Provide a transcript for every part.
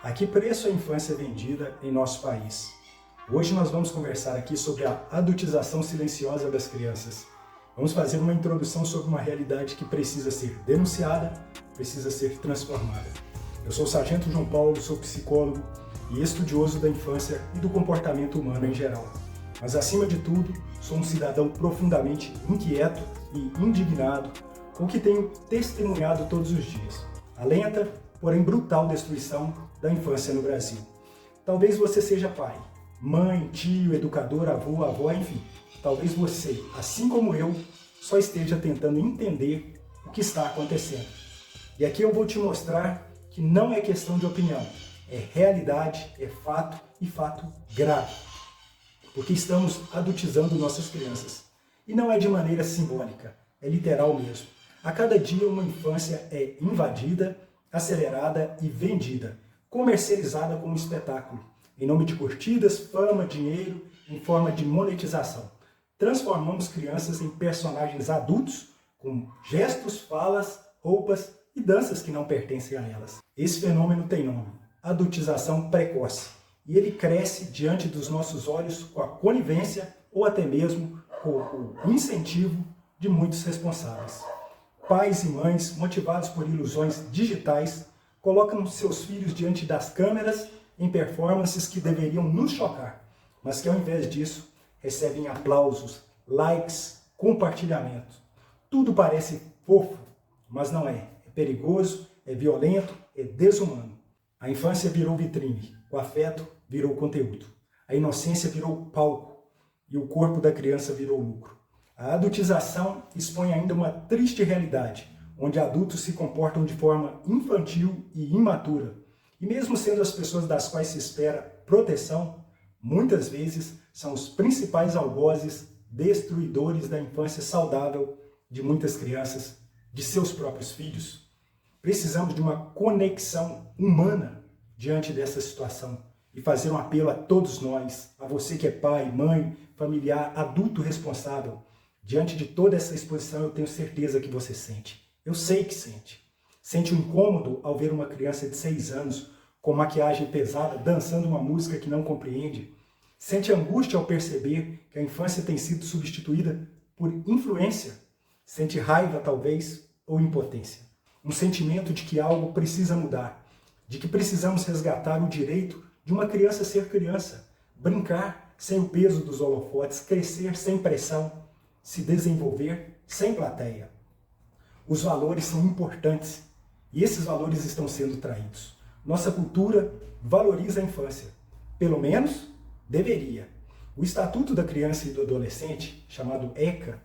A que preço a infância é vendida em nosso país? Hoje nós vamos conversar aqui sobre a adultização silenciosa das crianças. Vamos fazer uma introdução sobre uma realidade que precisa ser denunciada, precisa ser transformada. Eu sou o Sargento João Paulo, sou psicólogo e estudioso da infância e do comportamento humano em geral. Mas acima de tudo, sou um cidadão profundamente inquieto e indignado com o que tenho testemunhado todos os dias. A lenta, porém brutal destruição da infância no Brasil. Talvez você seja pai, mãe, tio, educador, avô, avó, enfim. Talvez você, assim como eu, só esteja tentando entender o que está acontecendo. E aqui eu vou te mostrar que não é questão de opinião, é realidade, é fato e fato grave. Porque estamos adultizando nossas crianças. E não é de maneira simbólica, é literal mesmo. A cada dia uma infância é invadida, acelerada e vendida, comercializada como espetáculo, em nome de curtidas, fama, dinheiro, em forma de monetização. Transformamos crianças em personagens adultos, com gestos, falas, roupas e danças que não pertencem a elas. Esse fenômeno tem nome, adultização precoce, e ele cresce diante dos nossos olhos com a conivência ou até mesmo com o incentivo de muitos responsáveis. Pais e mães, motivados por ilusões digitais, colocam seus filhos diante das câmeras em performances que deveriam nos chocar, mas que ao invés disso recebem aplausos, likes, compartilhamento. Tudo parece fofo, mas não é. É perigoso, é violento, é desumano. A infância virou vitrine, o afeto virou conteúdo, a inocência virou palco e o corpo da criança virou lucro. A adultização expõe ainda uma triste realidade, onde adultos se comportam de forma infantil e imatura. E mesmo sendo as pessoas das quais se espera proteção, muitas vezes são os principais algozes destruidores da infância saudável de muitas crianças, de seus próprios filhos. Precisamos de uma conexão humana diante dessa situação e fazer um apelo a todos nós, a você que é pai, mãe, familiar, adulto responsável. Diante de toda essa exposição, eu tenho certeza que você sente. Eu sei que sente. Sente um incômodo ao ver uma criança de 6 anos com maquiagem pesada, dançando uma música que não compreende. Sente angústia ao perceber que a infância tem sido substituída por influência. Sente raiva, talvez, ou impotência. Um sentimento de que algo precisa mudar, de que precisamos resgatar o direito de uma criança ser criança, brincar sem o peso dos holofotes, crescer sem pressão, se desenvolver sem plateia. Os valores são importantes e esses valores estão sendo traídos. Nossa cultura valoriza a infância, pelo menos deveria. O Estatuto da Criança e do Adolescente, chamado ECA,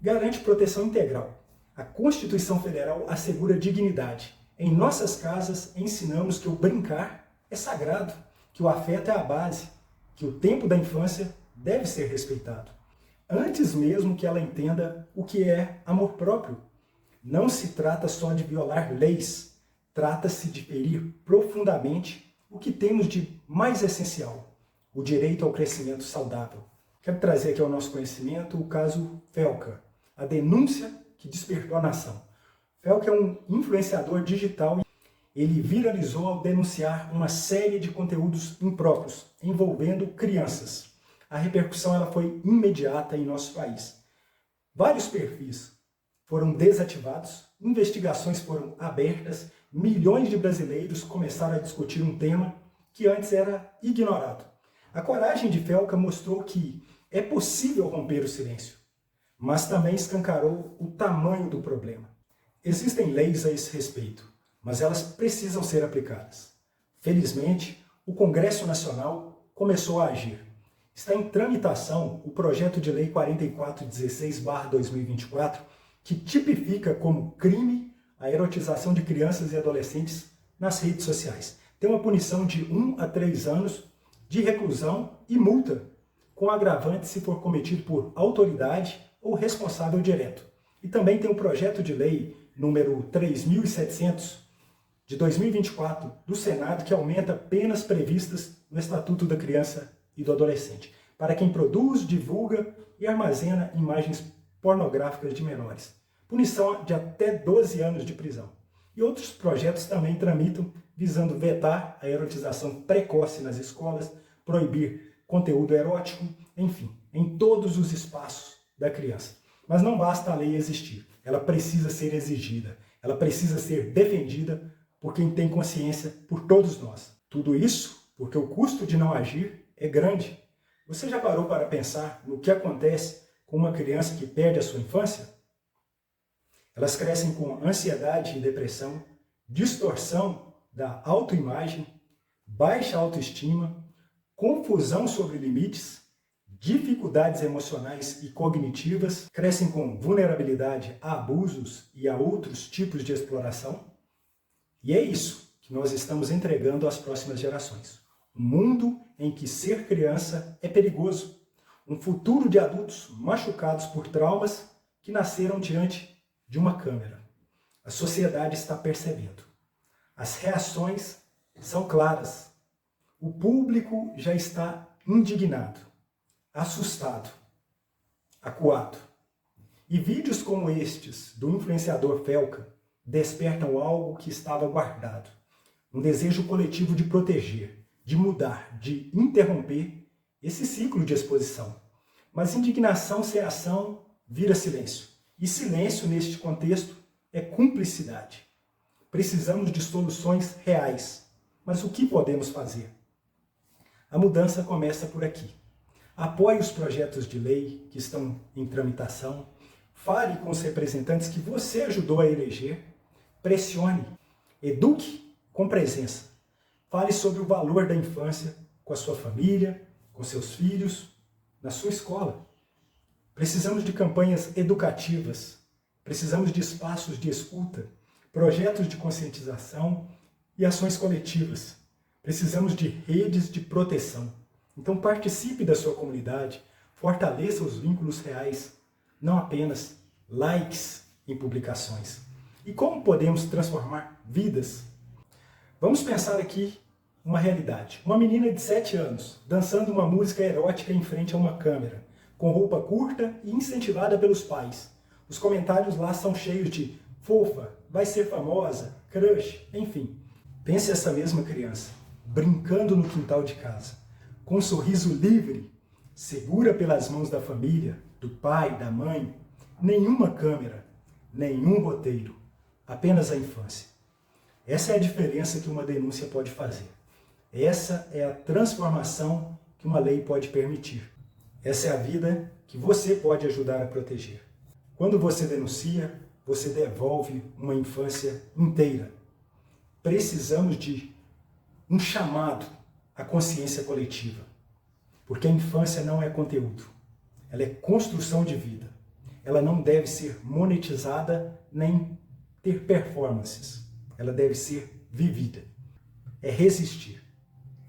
garante proteção integral. A Constituição Federal assegura dignidade. Em nossas casas ensinamos que o brincar é sagrado, que o afeto é a base, que o tempo da infância deve ser respeitado. Antes mesmo que ela entenda o que é amor próprio. Não se trata só de violar leis, trata-se de ferir profundamente o que temos de mais essencial, o direito ao crescimento saudável. Quero trazer aqui ao nosso conhecimento o caso Felca, a denúncia que despertou a nação. Felca é um influenciador digital. Ele viralizou ao denunciar uma série de conteúdos impróprios envolvendo crianças. A repercussão ela foi imediata em nosso país. Vários perfis foram desativados, investigações foram abertas, milhões de brasileiros começaram a discutir um tema que antes era ignorado. A coragem de Felca mostrou que é possível romper o silêncio, mas também escancarou o tamanho do problema. Existem leis a esse respeito, mas elas precisam ser aplicadas. Felizmente, o Congresso Nacional começou a agir. Está em tramitação o projeto de lei 4416/2024, que tipifica como crime a erotização de crianças e adolescentes nas redes sociais. Tem uma punição de 1 a 3 anos de reclusão e multa, com agravante se for cometido por autoridade ou responsável direto. E também tem o projeto de lei número 3.700 de 2024 do Senado, que aumenta penas previstas no Estatuto da Criança e do Adolescente, para quem produz, divulga e armazena imagens pornográficas de menores. Punição de até 12 anos de prisão. E outros projetos também tramitam visando vetar a erotização precoce nas escolas, proibir conteúdo erótico, enfim, em todos os espaços da criança. Mas não basta a lei existir, ela precisa ser exigida, ela precisa ser defendida por quem tem consciência, por todos nós. Tudo isso porque o custo de não agir é grande. Você já parou para pensar no que acontece com uma criança que perde a sua infância? Elas crescem com ansiedade e depressão, distorção da autoimagem, baixa autoestima, confusão sobre limites, dificuldades emocionais e cognitivas, crescem com vulnerabilidade a abusos e a outros tipos de exploração. E é isso que nós estamos entregando às próximas gerações. Um mundo em que ser criança é perigoso. Um futuro de adultos machucados por traumas que nasceram diante de uma câmera. A sociedade está percebendo. As reações são claras. O público já está indignado, assustado, acuado. E vídeos como estes do influenciador Felca despertam algo que estava guardado. Um desejo coletivo de proteger, de mudar, de interromper esse ciclo de exposição. Mas indignação sem ação vira silêncio. E silêncio neste contexto é cumplicidade. Precisamos de soluções reais. Mas o que podemos fazer? A mudança começa por aqui. Apoie os projetos de lei que estão em tramitação. Fale com os representantes que você ajudou a eleger. Pressione. Eduque com presença. Fale sobre o valor da infância com a sua família, com seus filhos, na sua escola. Precisamos de campanhas educativas, precisamos de espaços de escuta, projetos de conscientização e ações coletivas. Precisamos de redes de proteção. Então participe da sua comunidade, fortaleça os vínculos reais, não apenas likes em publicações. E como podemos transformar vidas? Vamos pensar aqui uma realidade. Uma menina de 7 anos dançando uma música erótica em frente a uma câmera, com roupa curta e incentivada pelos pais. Os comentários lá são cheios de fofa, vai ser famosa, crush, enfim. Pense essa mesma criança, brincando no quintal de casa, com um sorriso livre, segura pelas mãos da família, do pai, da mãe. Nenhuma câmera, nenhum roteiro, apenas a infância. Essa é a diferença que uma denúncia pode fazer. Essa é a transformação que uma lei pode permitir. Essa é a vida que você pode ajudar a proteger. Quando você denuncia, você devolve uma infância inteira. Precisamos de um chamado à consciência coletiva. Porque a infância não é conteúdo. Ela é construção de vida. Ela não deve ser monetizada nem ter performances. Ela deve ser vivida. É resistir.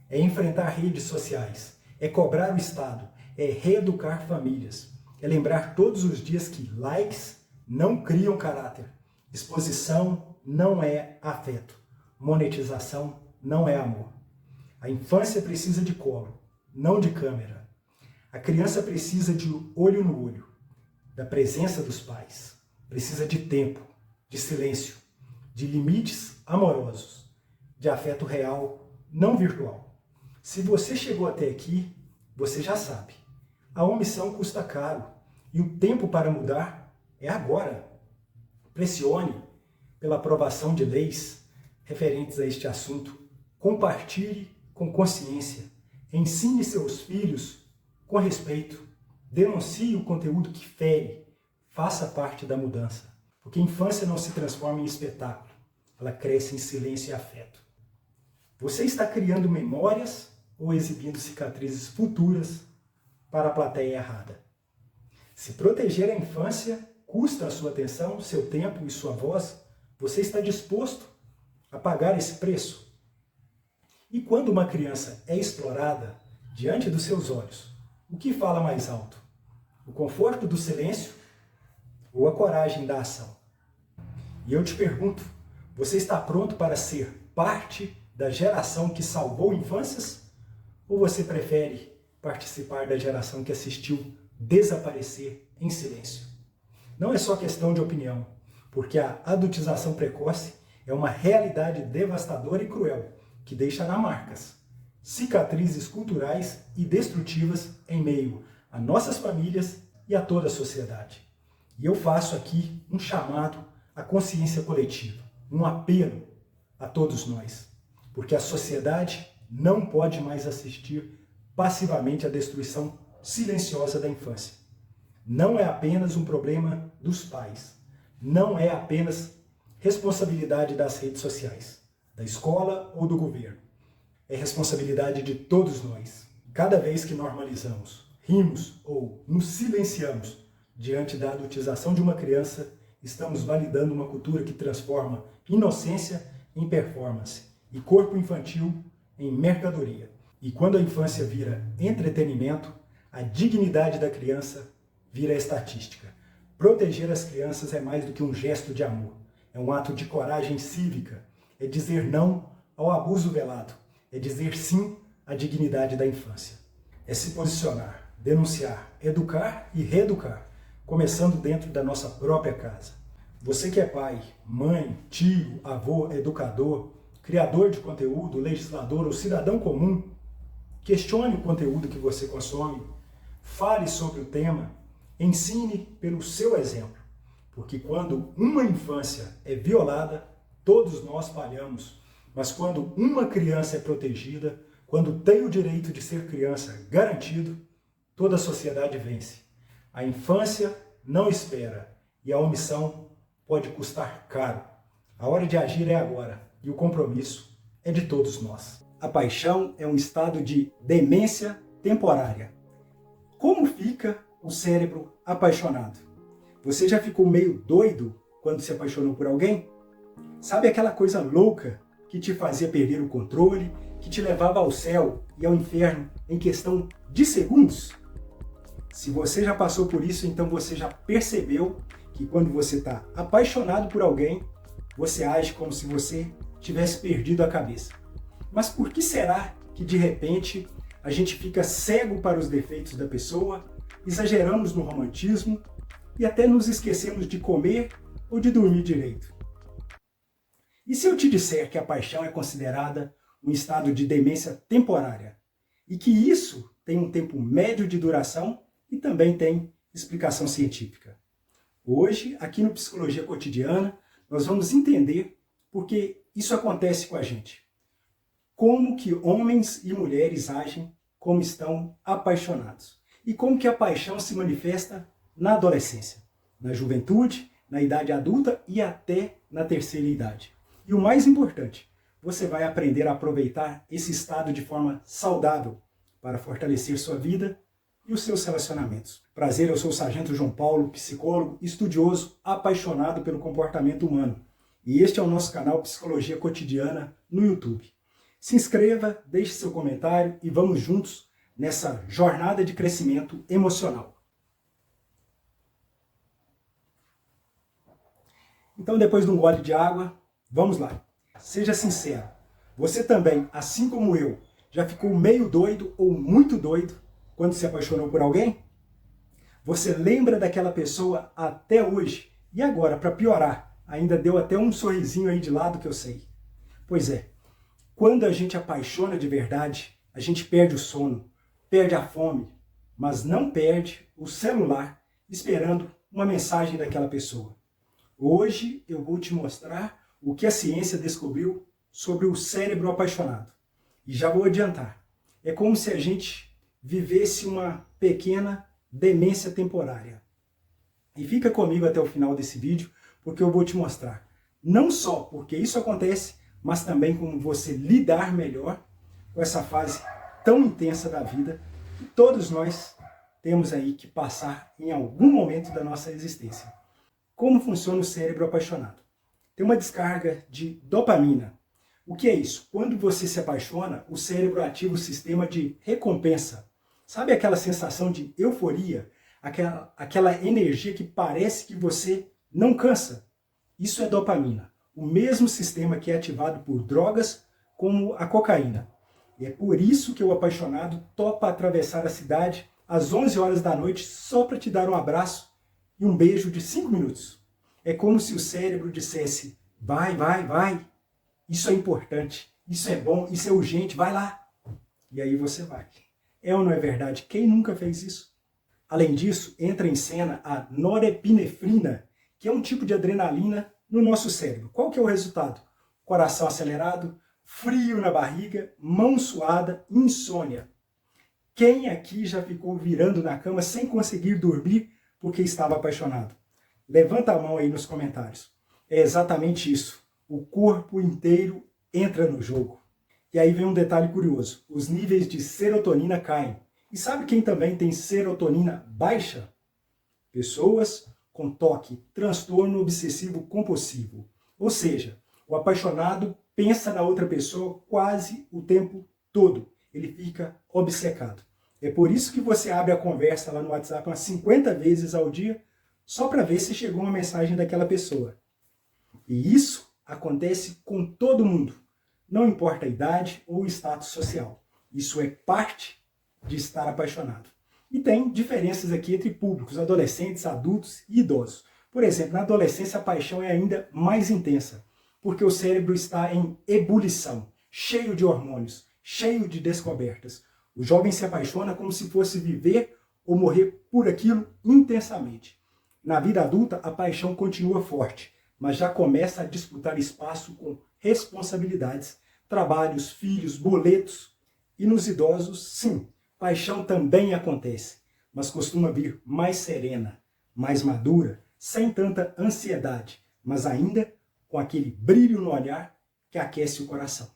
É enfrentar redes sociais. É cobrar o Estado. É reeducar famílias. É lembrar todos os dias que likes não criam caráter. Exposição não é afeto. Monetização não é amor. A infância precisa de colo, não de câmera. A criança precisa de olho no olho, da presença dos pais. Precisa de tempo, de silêncio, de limites amorosos, de afeto real, não virtual. Se você chegou até aqui, você já sabe. A omissão custa caro e o tempo para mudar é agora. Pressione pela aprovação de leis referentes a este assunto. Compartilhe com consciência. Ensine seus filhos com respeito. Denuncie o conteúdo que fere. Faça parte da mudança. Porque a infância não se transforma em espetáculo. Ela cresce em silêncio e afeto. Você está criando memórias ou exibindo cicatrizes futuras para a plateia errada? Se proteger a infância custa a sua atenção, seu tempo e sua voz, você está disposto a pagar esse preço? E quando uma criança é explorada diante dos seus olhos, o que fala mais alto? O conforto do silêncio ou a coragem da ação? E eu te pergunto, você está pronto para ser parte da geração que salvou infâncias? Ou você prefere participar da geração que assistiu desaparecer em silêncio? Não é só questão de opinião, porque a adultização precoce É uma realidade devastadora e cruel, que deixará marcas, cicatrizes culturais e destrutivas em meio a nossas famílias e a toda a sociedade. E eu faço aqui um chamado à consciência coletiva, um apelo a todos nós, porque a sociedade não pode mais assistir passivamente à destruição silenciosa da infância. Não é apenas um problema dos pais, não é apenas responsabilidade das redes sociais, da escola ou do governo. É responsabilidade de todos nós. Cada vez que normalizamos, rimos ou nos silenciamos diante da adultização de uma criança, estamos validando uma cultura que transforma inocência em performance e corpo infantil em mercadoria. E quando a infância vira entretenimento, a dignidade da criança vira estatística. Proteger as crianças é mais do que um gesto de amor. É um ato de coragem cívica. É dizer não ao abuso velado. É dizer sim à dignidade da infância. É se posicionar, denunciar, educar e reeducar, começando dentro da nossa própria casa. Você que é pai, mãe, tio, avô, educador, criador de conteúdo, legislador ou cidadão comum, questione o conteúdo que você consome, fale sobre o tema, ensine pelo seu exemplo, porque quando uma infância é violada, todos nós falhamos, mas quando uma criança é protegida, quando tem o direito de ser criança garantido, toda a sociedade vence. A infância não espera e a omissão pode custar caro. A hora de agir é agora e o compromisso é de todos nós. A paixão é um estado de demência temporária. Como fica o cérebro apaixonado? Você já ficou meio doido quando se apaixonou por alguém? Sabe aquela coisa louca que te fazia perder o controle, que te levava ao céu e ao inferno em questão de segundos? Se você já passou por isso, então você já percebeu que quando você está apaixonado por alguém, você age como se você tivesse perdido a cabeça. Mas por que será que de repente a gente fica cego para os defeitos da pessoa, exageramos no romantismo e até nos esquecemos de comer ou de dormir direito? E se eu te disser que a paixão é considerada um estado de demência temporária e que isso tem um tempo médio de duração e também tem explicação científica? Hoje, aqui no Psicologia Cotidiana, nós vamos entender por que isso acontece com a gente. Como que homens e mulheres agem como estão apaixonados. E como que a paixão se manifesta na adolescência, na juventude, na idade adulta e até na terceira idade. E o mais importante, você vai aprender a aproveitar esse estado de forma saudável para fortalecer sua vida e os seus relacionamentos. Prazer, eu sou o Sargento João Paulo, psicólogo, estudioso, apaixonado pelo comportamento humano. E este é o nosso canal Psicologia Cotidiana no YouTube. Se inscreva, deixe seu comentário e vamos juntos nessa jornada de crescimento emocional. Então, depois de um gole de água, vamos lá. Seja sincero. Você também, assim como eu, já ficou meio doido ou muito doido quando se apaixonou por alguém? Você lembra daquela pessoa até hoje? E agora, para piorar, ainda deu até um sorrisinho aí de lado que eu sei. Pois é, quando a gente apaixona de verdade, a gente perde o sono, perde a fome, mas não perde o celular esperando uma mensagem daquela pessoa. Hoje eu vou te mostrar o que a ciência descobriu sobre o cérebro apaixonado. E já vou adiantar, é como se a gente vivesse uma pequena demência temporária. E fica comigo até o final desse vídeo, porque eu vou te mostrar não só porque isso acontece, mas também como você lidar melhor com essa fase tão intensa da vida que todos nós temos aí que passar em algum momento da nossa existência. Como funciona o cérebro apaixonado? Tem uma descarga de dopamina. O que é isso? Quando você se apaixona, o cérebro ativa o sistema de recompensa. Sabe aquela sensação de euforia? Aquela energia que parece que você não cansa? Isso é dopamina. O mesmo sistema que é ativado por drogas como a cocaína. E é por isso que o apaixonado topa atravessar a cidade às 11 horas da noite só para te dar um abraço e um beijo de 5 minutos. É como se o cérebro dissesse, Vai, vai, vai. Isso é importante, isso é bom, isso é urgente, vai lá. E aí você vai. É ou não é verdade? Quem nunca fez isso? Além disso, entra em cena a norepinefrina, que é um tipo de adrenalina no nosso cérebro. Qual que é o resultado? Coração acelerado, frio na barriga, mão suada, insônia. Quem aqui já ficou virando na cama sem conseguir dormir porque estava apaixonado? Levanta a mão aí nos comentários. É exatamente isso. O corpo inteiro entra no jogo. E aí vem um detalhe curioso. Os níveis de serotonina caem. E sabe quem também tem serotonina baixa? Pessoas com TOC, transtorno obsessivo compulsivo. Ou seja, o apaixonado pensa na outra pessoa quase o tempo todo. Ele fica obcecado. É por isso que você abre a conversa lá no WhatsApp umas 50 vezes ao dia, só para ver se chegou uma mensagem daquela pessoa. E isso acontece com todo mundo. Não importa a idade ou o status social. Isso é parte de estar apaixonado. E tem diferenças aqui entre públicos, adolescentes, adultos e idosos. Por exemplo, na adolescência a paixão é ainda mais intensa, porque o cérebro está em ebulição, cheio de hormônios, cheio de descobertas. O jovem se apaixona como se fosse viver ou morrer por aquilo intensamente. Na vida adulta, a paixão continua forte, mas já começa a disputar espaço com responsabilidades, trabalhos, filhos, boletos. E nos idosos, sim, paixão também acontece, mas costuma vir mais serena, mais madura, sem tanta ansiedade, mas ainda com aquele brilho no olhar que aquece o coração.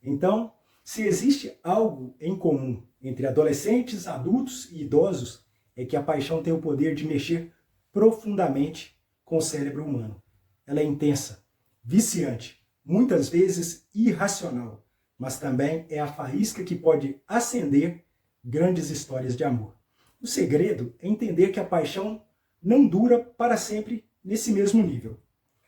Então, se existe algo em comum entre adolescentes, adultos e idosos, é que a paixão tem o poder de mexer profundamente com o cérebro humano. Ela é intensa, viciante, muitas vezes irracional, mas também é a faísca que pode acender grandes histórias de amor. O segredo é entender que a paixão não dura para sempre nesse mesmo nível.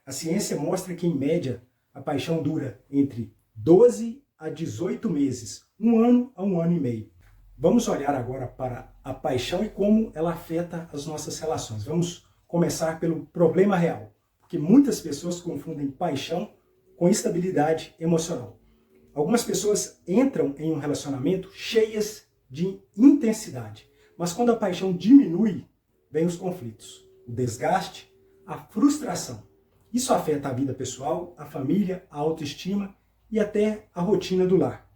A ciência mostra que, em média, a paixão dura entre 12 a 18 meses, 1 ano a 1 ano e meio. Vamos olhar agora para a paixão e como ela afeta as nossas relações. Vamos começar pelo problema real, porque muitas pessoas confundem paixão com instabilidade emocional. Algumas pessoas entram em um relacionamento cheias de intensidade, mas quando a paixão diminui, vem os conflitos, o desgaste, a frustração. Isso afeta a vida pessoal, a família, a autoestima e até a rotina do lar.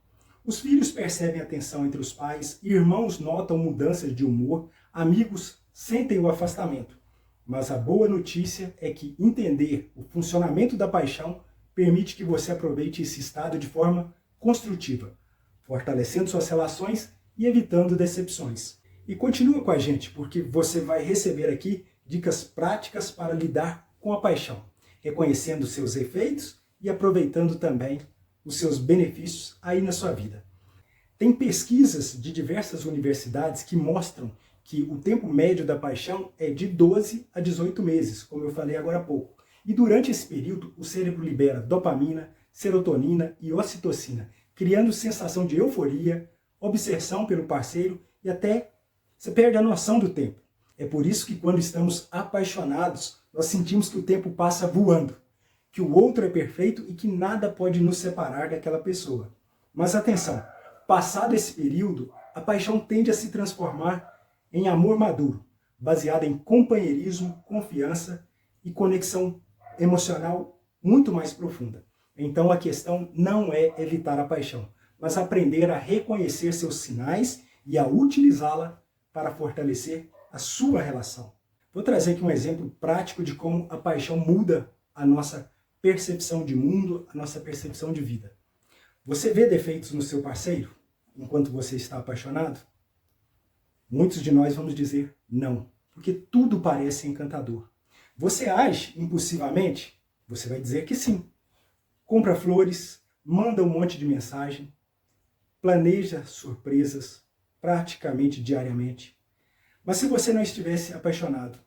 Os filhos percebem a tensão entre os pais, irmãos notam mudanças de humor, amigos sentem o afastamento. Mas a boa notícia é que entender o funcionamento da paixão permite que você aproveite esse estado de forma construtiva, fortalecendo suas relações e evitando decepções. E continua com a gente, porque você vai receber aqui dicas práticas para lidar com a paixão, reconhecendo seus efeitos e aproveitando também os seus benefícios aí na sua vida. Tem pesquisas de diversas universidades que mostram que o tempo médio da paixão é de 12 a 18 meses, como eu falei agora há pouco. E durante esse período, o cérebro libera dopamina, serotonina e ocitocina, criando sensação de euforia, obsessão pelo parceiro e até você perde a noção do tempo. É por isso que quando estamos apaixonados, nós sentimos que o tempo passa voando, que o outro é perfeito e que nada pode nos separar daquela pessoa. Mas atenção, passado esse período, a paixão tende a se transformar em amor maduro, baseado em companheirismo, confiança e conexão emocional muito mais profunda. Então a questão não é evitar a paixão, mas aprender a reconhecer seus sinais e a utilizá-la para fortalecer a sua relação. Vou trazer aqui um exemplo prático de como a paixão muda a nossa percepção de mundo, a nossa percepção de vida. Você vê defeitos no seu parceiro enquanto você está apaixonado? Muitos de nós vamos dizer não, porque tudo parece encantador. Você age impulsivamente? Você vai dizer que sim. Compra flores, manda um monte de mensagem, planeja surpresas praticamente diariamente. Mas se você não estivesse apaixonado,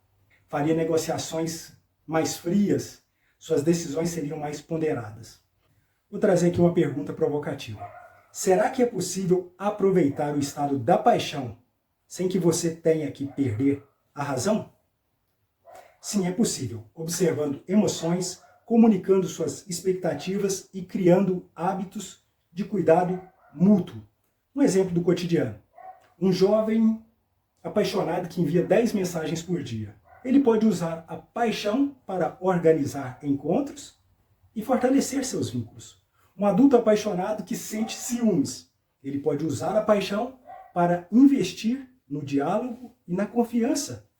faria negociações mais frias, suas decisões seriam mais ponderadas. Vou trazer aqui uma pergunta provocativa. Será que é possível aproveitar o estado da paixão sem que você tenha que perder a razão? Sim, é possível, observando emoções, comunicando suas expectativas e criando hábitos de cuidado mútuo. Um exemplo do cotidiano. Um jovem apaixonado que envia 10 mensagens por dia. Ele pode usar a paixão para organizar encontros e fortalecer seus vínculos. Um adulto apaixonado que sente ciúmes. Ele pode usar a paixão para investir no diálogo e na confiança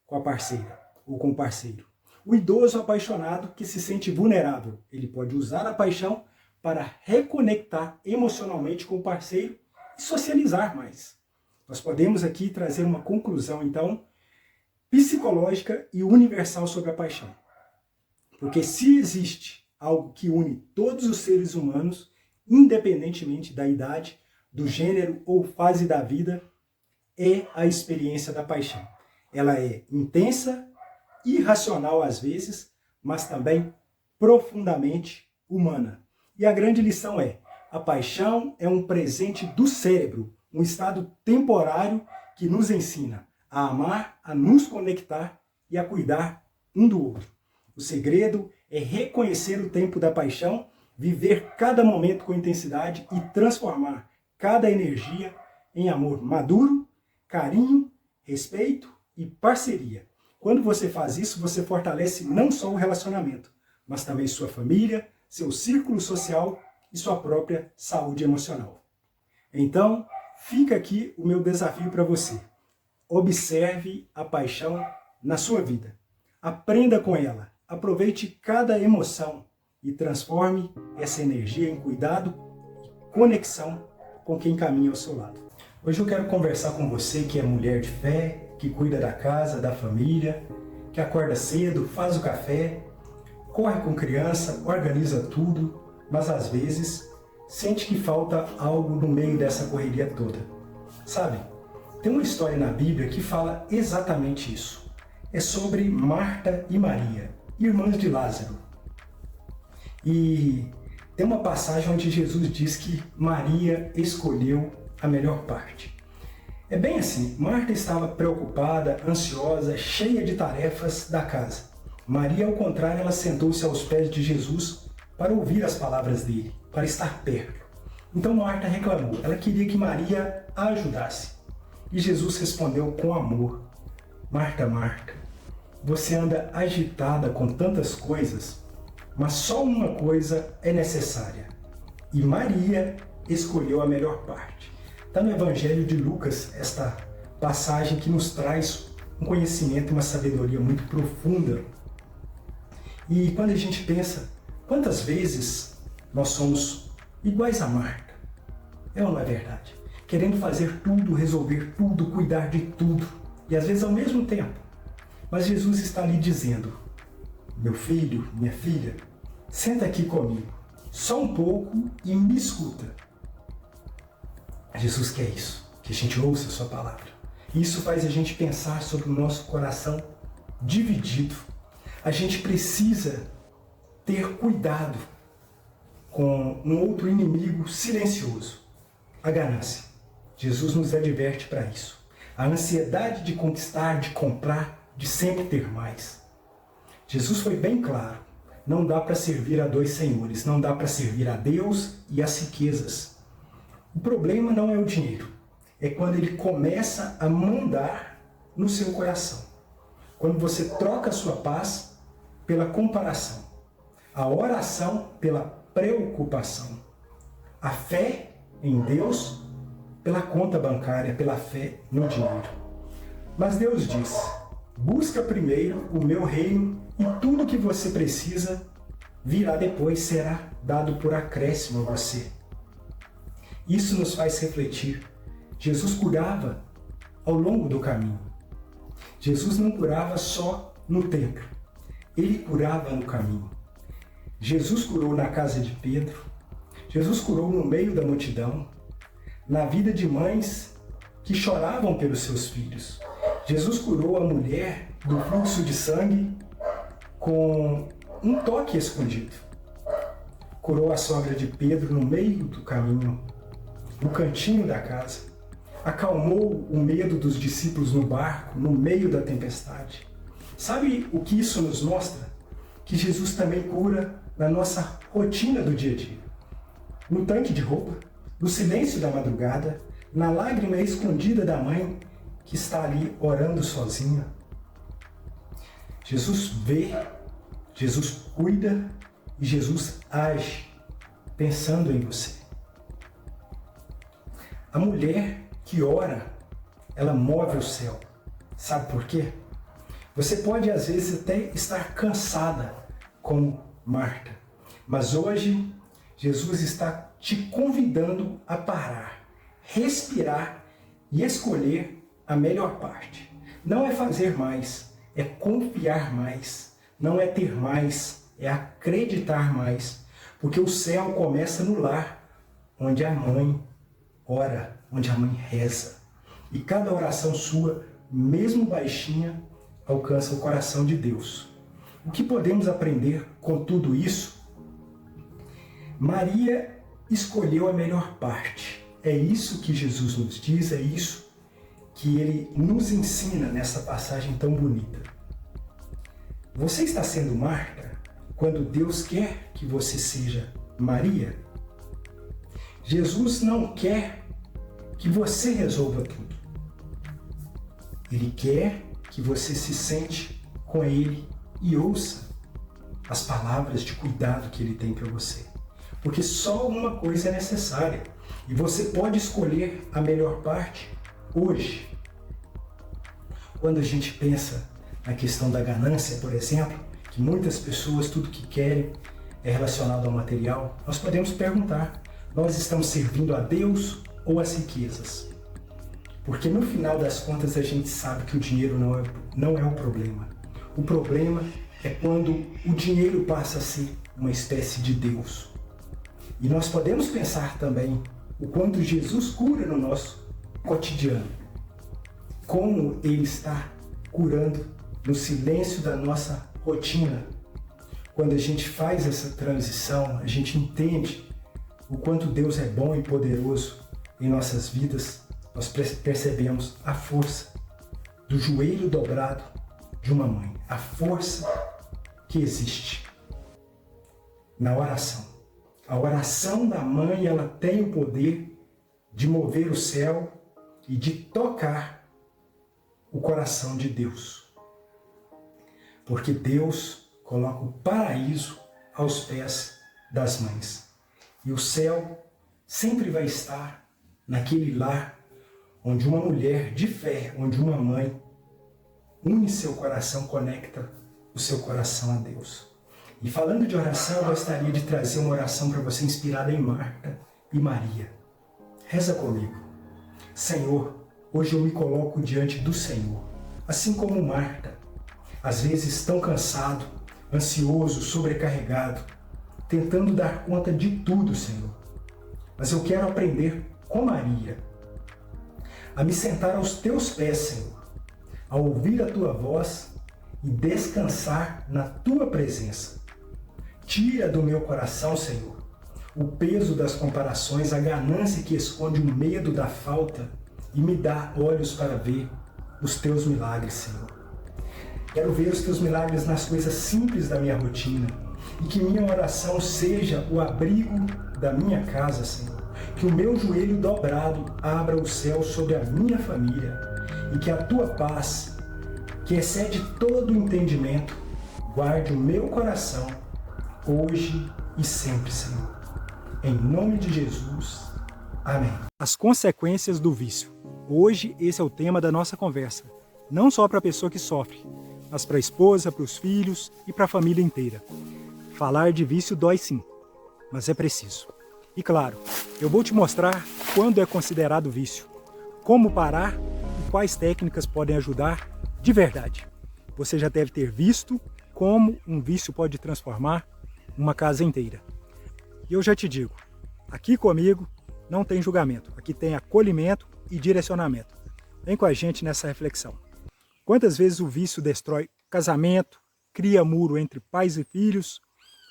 com a parceira ou com o parceiro. O idoso apaixonado que se sente vulnerável. Ele pode usar a paixão para reconectar emocionalmente com o parceiro e socializar mais. Nós podemos aqui trazer uma conclusão, então, psicológica e universal sobre a paixão. Porque se existe algo que une todos os seres humanos, independentemente da idade, do gênero ou fase da vida, é a experiência da paixão. Ela é intensa, irracional às vezes, mas também profundamente humana. E a grande lição é: a paixão é um presente do cérebro, um estado temporário que nos ensina a amar, a nos conectar e a cuidar um do outro. O segredo é reconhecer o tempo da paixão, viver cada momento com intensidade e transformar cada energia em amor maduro, carinho, respeito e parceria. Quando você faz isso, você fortalece não só o relacionamento, mas também sua família, seu círculo social e sua própria saúde emocional. Então, fica aqui o meu desafio para você. Observe a paixão na sua vida. Aprenda com ela. Aproveite cada emoção e transforme essa energia em cuidado e conexão com quem caminha ao seu lado. Hoje eu quero conversar com você que é mulher de fé, que cuida da casa, da família, que acorda cedo, faz o café, corre com criança, organiza tudo, mas às vezes sente que falta algo no meio dessa correria toda. Sabe, tem uma história na Bíblia que fala exatamente isso. É sobre Marta e Maria, irmãs de Lázaro. E tem uma passagem onde Jesus diz que Maria escolheu a melhor parte. É bem assim, Marta estava preocupada, ansiosa, cheia de tarefas da casa. Maria, ao contrário, ela sentou-se aos pés de Jesus para ouvir as palavras dele, para estar perto. Então Marta reclamou, ela queria que Maria a ajudasse. E Jesus respondeu com amor: Marta, Marta, você anda agitada com tantas coisas, mas só uma coisa é necessária. E Maria escolheu a melhor parte. Está no Evangelho de Lucas, esta passagem que nos traz um conhecimento e uma sabedoria muito profunda. E quando a gente pensa, quantas vezes nós somos iguais a Marta? É ou não é verdade? Querendo fazer tudo, resolver tudo, cuidar de tudo. E às vezes ao mesmo tempo. Mas Jesus está ali dizendo: meu filho, minha filha, senta aqui comigo, só um pouco e me escuta. Jesus quer isso, que a gente ouça a sua palavra. Isso faz a gente pensar sobre o nosso coração dividido. A gente precisa ter cuidado com um outro inimigo silencioso, a ganância. Jesus nos adverte para isso. A ansiedade de conquistar, de comprar, de sempre ter mais. Jesus foi bem claro. Não dá para servir a dois senhores. Não dá para servir a Deus e às riquezas. O problema não é o dinheiro. É quando ele começa a mandar no seu coração. Quando você troca a sua paz pela comparação. A oração pela preocupação. A fé em Deus pela conta bancária, pela fé no dinheiro. Mas Deus diz: busca primeiro o meu reino e tudo que você precisa virá depois, será dado por acréscimo a você. Isso nos faz refletir. Jesus curava ao longo do caminho. Jesus não curava só no templo. Ele curava no caminho. Jesus curou na casa de Pedro. Jesus curou no meio da multidão. Na vida de mães que choravam pelos seus filhos. Jesus curou a mulher do fluxo de sangue com um toque escondido. Curou a sogra de Pedro no meio do caminho, no cantinho da casa. Acalmou o medo dos discípulos no barco, no meio da tempestade. Sabe o que isso nos mostra? que Jesus também cura na nossa rotina do dia a dia. No tanque de roupa, no silêncio da madrugada, na lágrima escondida da mãe que está ali orando sozinha. Jesus vê, Jesus cuida e Jesus age pensando em você. A mulher que ora, ela move o céu. Sabe por quê? Você pode às vezes até estar cansada como Marta, mas hoje Jesus está te convidando a parar, respirar e escolher a melhor parte. Não é fazer mais, é confiar mais. Não é ter mais, é acreditar mais. Porque o céu começa no lar, onde a mãe ora, onde a mãe reza. E cada oração sua, mesmo baixinha, alcança o coração de Deus. O que podemos aprender com tudo isso? Maria escolheu a melhor parte. É isso que Jesus nos diz, é isso que ele nos ensina nessa passagem tão bonita. Você está sendo Marta quando Deus quer que você seja Maria? Jesus não quer que você resolva tudo. Ele quer que você se sente com Ele e ouça as palavras de cuidado que Ele tem para você. Porque só uma coisa é necessária. E você pode escolher a melhor parte hoje. Quando a gente pensa na questão da ganância, por exemplo, que muitas pessoas, tudo que querem é relacionado ao material, nós podemos perguntar, nós estamos servindo a Deus ou às riquezas? Porque no final das contas a gente sabe que o dinheiro não é o problema. O problema é quando o dinheiro passa a ser uma espécie de Deus. E nós podemos pensar também o quanto Jesus cura no nosso cotidiano. Como Ele está curando no silêncio da nossa rotina. Quando a gente faz essa transição, a gente entende o quanto Deus é bom e poderoso em nossas vidas, nós percebemos a força do joelho dobrado de uma mãe, a força que existe na oração. A oração da mãe, ela tem o poder de mover o céu e de tocar o coração de Deus. Porque Deus coloca o paraíso aos pés das mães. E o céu sempre vai estar naquele lar onde uma mulher de fé, onde uma mãe une seu coração, conecta o seu coração a Deus. E falando de oração, eu gostaria de trazer uma oração para você inspirada em Marta e Maria. Reza comigo. Senhor, hoje eu me coloco diante do Senhor, assim como Marta, às vezes tão cansado, ansioso, sobrecarregado, tentando dar conta de tudo, Senhor. Mas eu quero aprender com Maria, a me sentar aos teus pés, Senhor, a ouvir a tua voz e descansar na tua presença. Tira do meu coração, Senhor, o peso das comparações, a ganância que esconde o medo da falta e me dá olhos para ver os teus milagres, Senhor. Quero ver os teus milagres nas coisas simples da minha rotina e que minha oração seja o abrigo da minha casa, Senhor. Que o meu joelho dobrado abra o céu sobre a minha família e que a tua paz, que excede todo o entendimento, guarde o meu coração hoje e sempre, Senhor. Em nome de Jesus. Amém. As consequências do vício. Hoje esse é o tema da nossa conversa. Não só para a pessoa que sofre, mas para a esposa, para os filhos e para a família inteira. Falar de vício dói sim, mas é preciso. E claro, eu vou te mostrar quando é considerado vício, como parar e quais técnicas podem ajudar de verdade. Você já deve ter visto como um vício pode transformar uma casa inteira. E eu já te digo, aqui comigo não tem julgamento, aqui tem acolhimento e direcionamento. Vem com a gente nessa reflexão. Quantas vezes o vício destrói casamento, cria muro entre pais e filhos,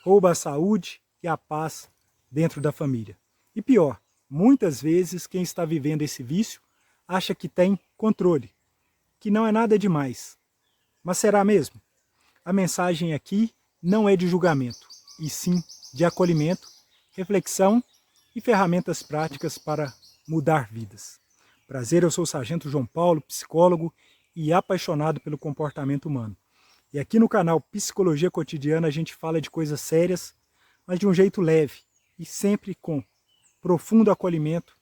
rouba a saúde e a paz dentro da família? E pior, muitas vezes quem está vivendo esse vício acha que tem controle, que não é nada demais. Mas será mesmo? A mensagem aqui não é de julgamento, e sim de acolhimento, reflexão e ferramentas práticas para mudar vidas. Prazer, eu sou o Sargento João Paulo, psicólogo e apaixonado pelo comportamento humano. E aqui no canal Psicologia Cotidiana a gente fala de coisas sérias, mas de um jeito leve e sempre com profundo acolhimento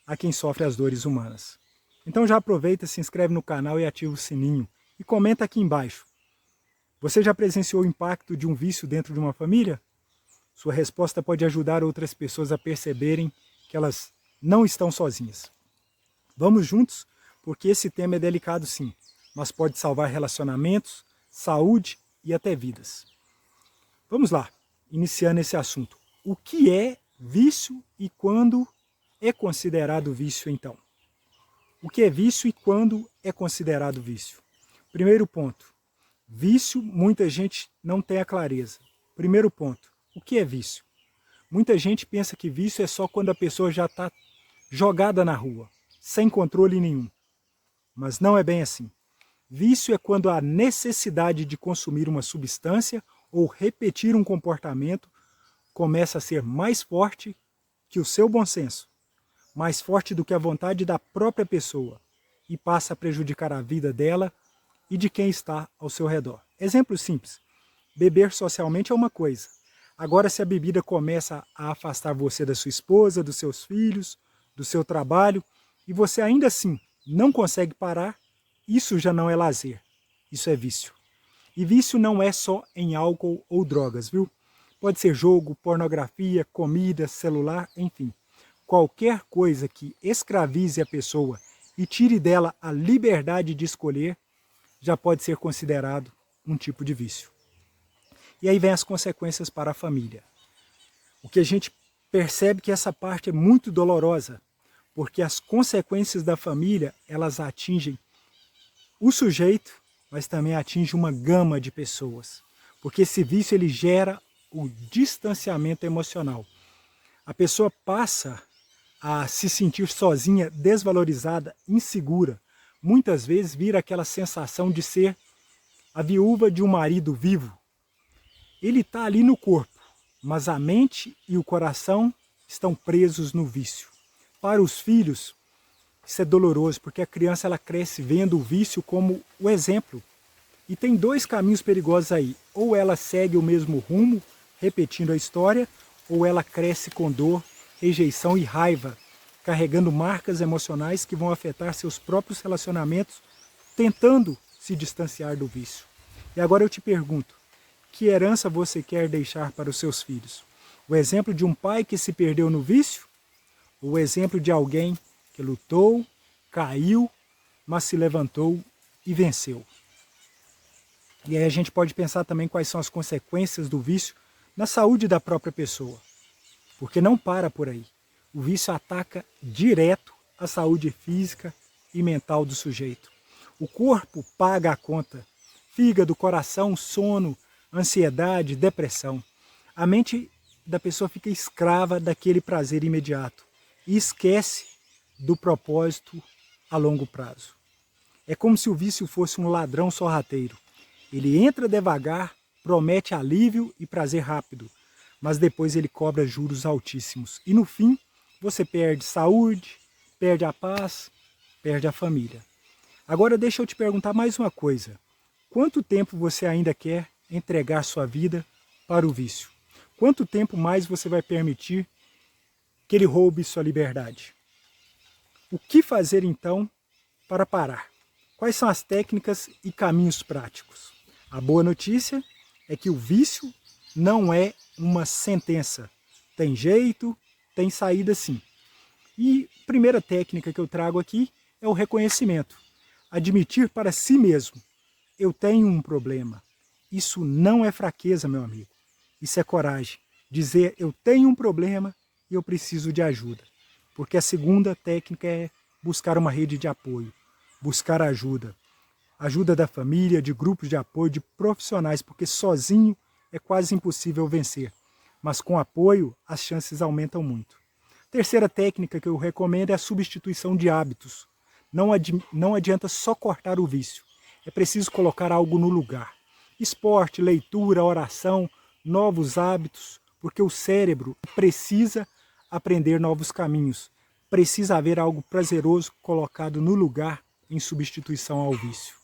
a quem sofre as dores humanas. Então já aproveita, se inscreve no canal e ativa o sininho e comenta aqui embaixo. Você já presenciou o impacto de um vício dentro de uma família? Sua resposta pode ajudar outras pessoas a perceberem que elas não estão sozinhas. Vamos juntos, porque esse tema é delicado sim, mas pode salvar relacionamentos, saúde e até vidas. Vamos lá, iniciando esse assunto. O que é vício e quando é considerado vício então? O que é vício e quando é considerado vício? Primeiro ponto, vício muita gente não tem a clareza. Primeiro ponto, o que é vício? Muita gente pensa que vício é só quando a pessoa já está jogada na rua, sem controle nenhum. Mas não é bem assim. Vício é quando a necessidade de consumir uma substância ou repetir um comportamento começa a ser mais forte que o seu bom senso, mais forte do que a vontade da própria pessoa e passa a prejudicar a vida dela e de quem está ao seu redor. Exemplo simples, beber socialmente é uma coisa. Agora, se a bebida começa a afastar você da sua esposa, dos seus filhos, do seu trabalho, e você ainda assim não consegue parar, isso já não é lazer, isso é vício. E vício não é só em álcool ou drogas, viu? Pode ser jogo, pornografia, comida, celular, enfim. Qualquer coisa que escravize a pessoa e tire dela a liberdade de escolher, já pode ser considerado um tipo de vício. E aí vem as consequências para a família. O que a gente percebe que essa parte é muito dolorosa, porque as consequências da família, elas atingem o sujeito, mas também atingem uma gama de pessoas. Porque esse vício ele gera o distanciamento emocional. A pessoa passa a se sentir sozinha, desvalorizada, insegura. Muitas vezes vira aquela sensação de ser a viúva de um marido vivo. Ele está ali no corpo, mas a mente e o coração estão presos no vício. Para os filhos, isso é doloroso, porque a criança ela cresce vendo o vício como o exemplo. E tem dois caminhos perigosos aí. Ou ela segue o mesmo rumo, repetindo a história, ou ela cresce com dor, rejeição e raiva, carregando marcas emocionais que vão afetar seus próprios relacionamentos, tentando se distanciar do vício. E agora eu te pergunto, que herança você quer deixar para os seus filhos? O exemplo de um pai que se perdeu no vício? Ou o exemplo de alguém que lutou, caiu, mas se levantou e venceu? E aí a gente pode pensar também quais são as consequências do vício na saúde da própria pessoa. Porque não para por aí. O vício ataca direto a saúde física e mental do sujeito. O corpo paga a conta. Fígado, coração, sono, ansiedade, depressão. A mente da pessoa fica escrava daquele prazer imediato e esquece do propósito a longo prazo. É como se o vício fosse um ladrão sorrateiro. Ele entra devagar, promete alívio e prazer rápido, mas depois ele cobra juros altíssimos. E no fim, você perde saúde, perde a paz, perde a família. Agora deixa eu te perguntar mais uma coisa. Quanto tempo você ainda quer entregar sua vida para o vício? Quanto tempo mais você vai permitir que ele roube sua liberdade? O que fazer então para parar? Quais são as técnicas e caminhos práticos? A boa notícia é que o vício não é uma sentença. Tem jeito, tem saída sim. E a primeira técnica que eu trago aqui é o reconhecimento. Admitir para si mesmo, eu tenho um problema. Isso não é fraqueza, meu amigo. Isso é coragem. Dizer, eu tenho um problema e eu preciso de ajuda. Porque a segunda técnica é buscar uma rede de apoio, buscar ajuda. Ajuda da família, de grupos de apoio, de profissionais, porque sozinho é quase impossível vencer. Mas com apoio, as chances aumentam muito. Terceira técnica que eu recomendo é a substituição de hábitos. Não adianta só cortar o vício. É preciso colocar algo no lugar. Esporte, leitura, oração, novos hábitos, porque o cérebro precisa aprender novos caminhos. Precisa haver algo prazeroso colocado no lugar em substituição ao vício.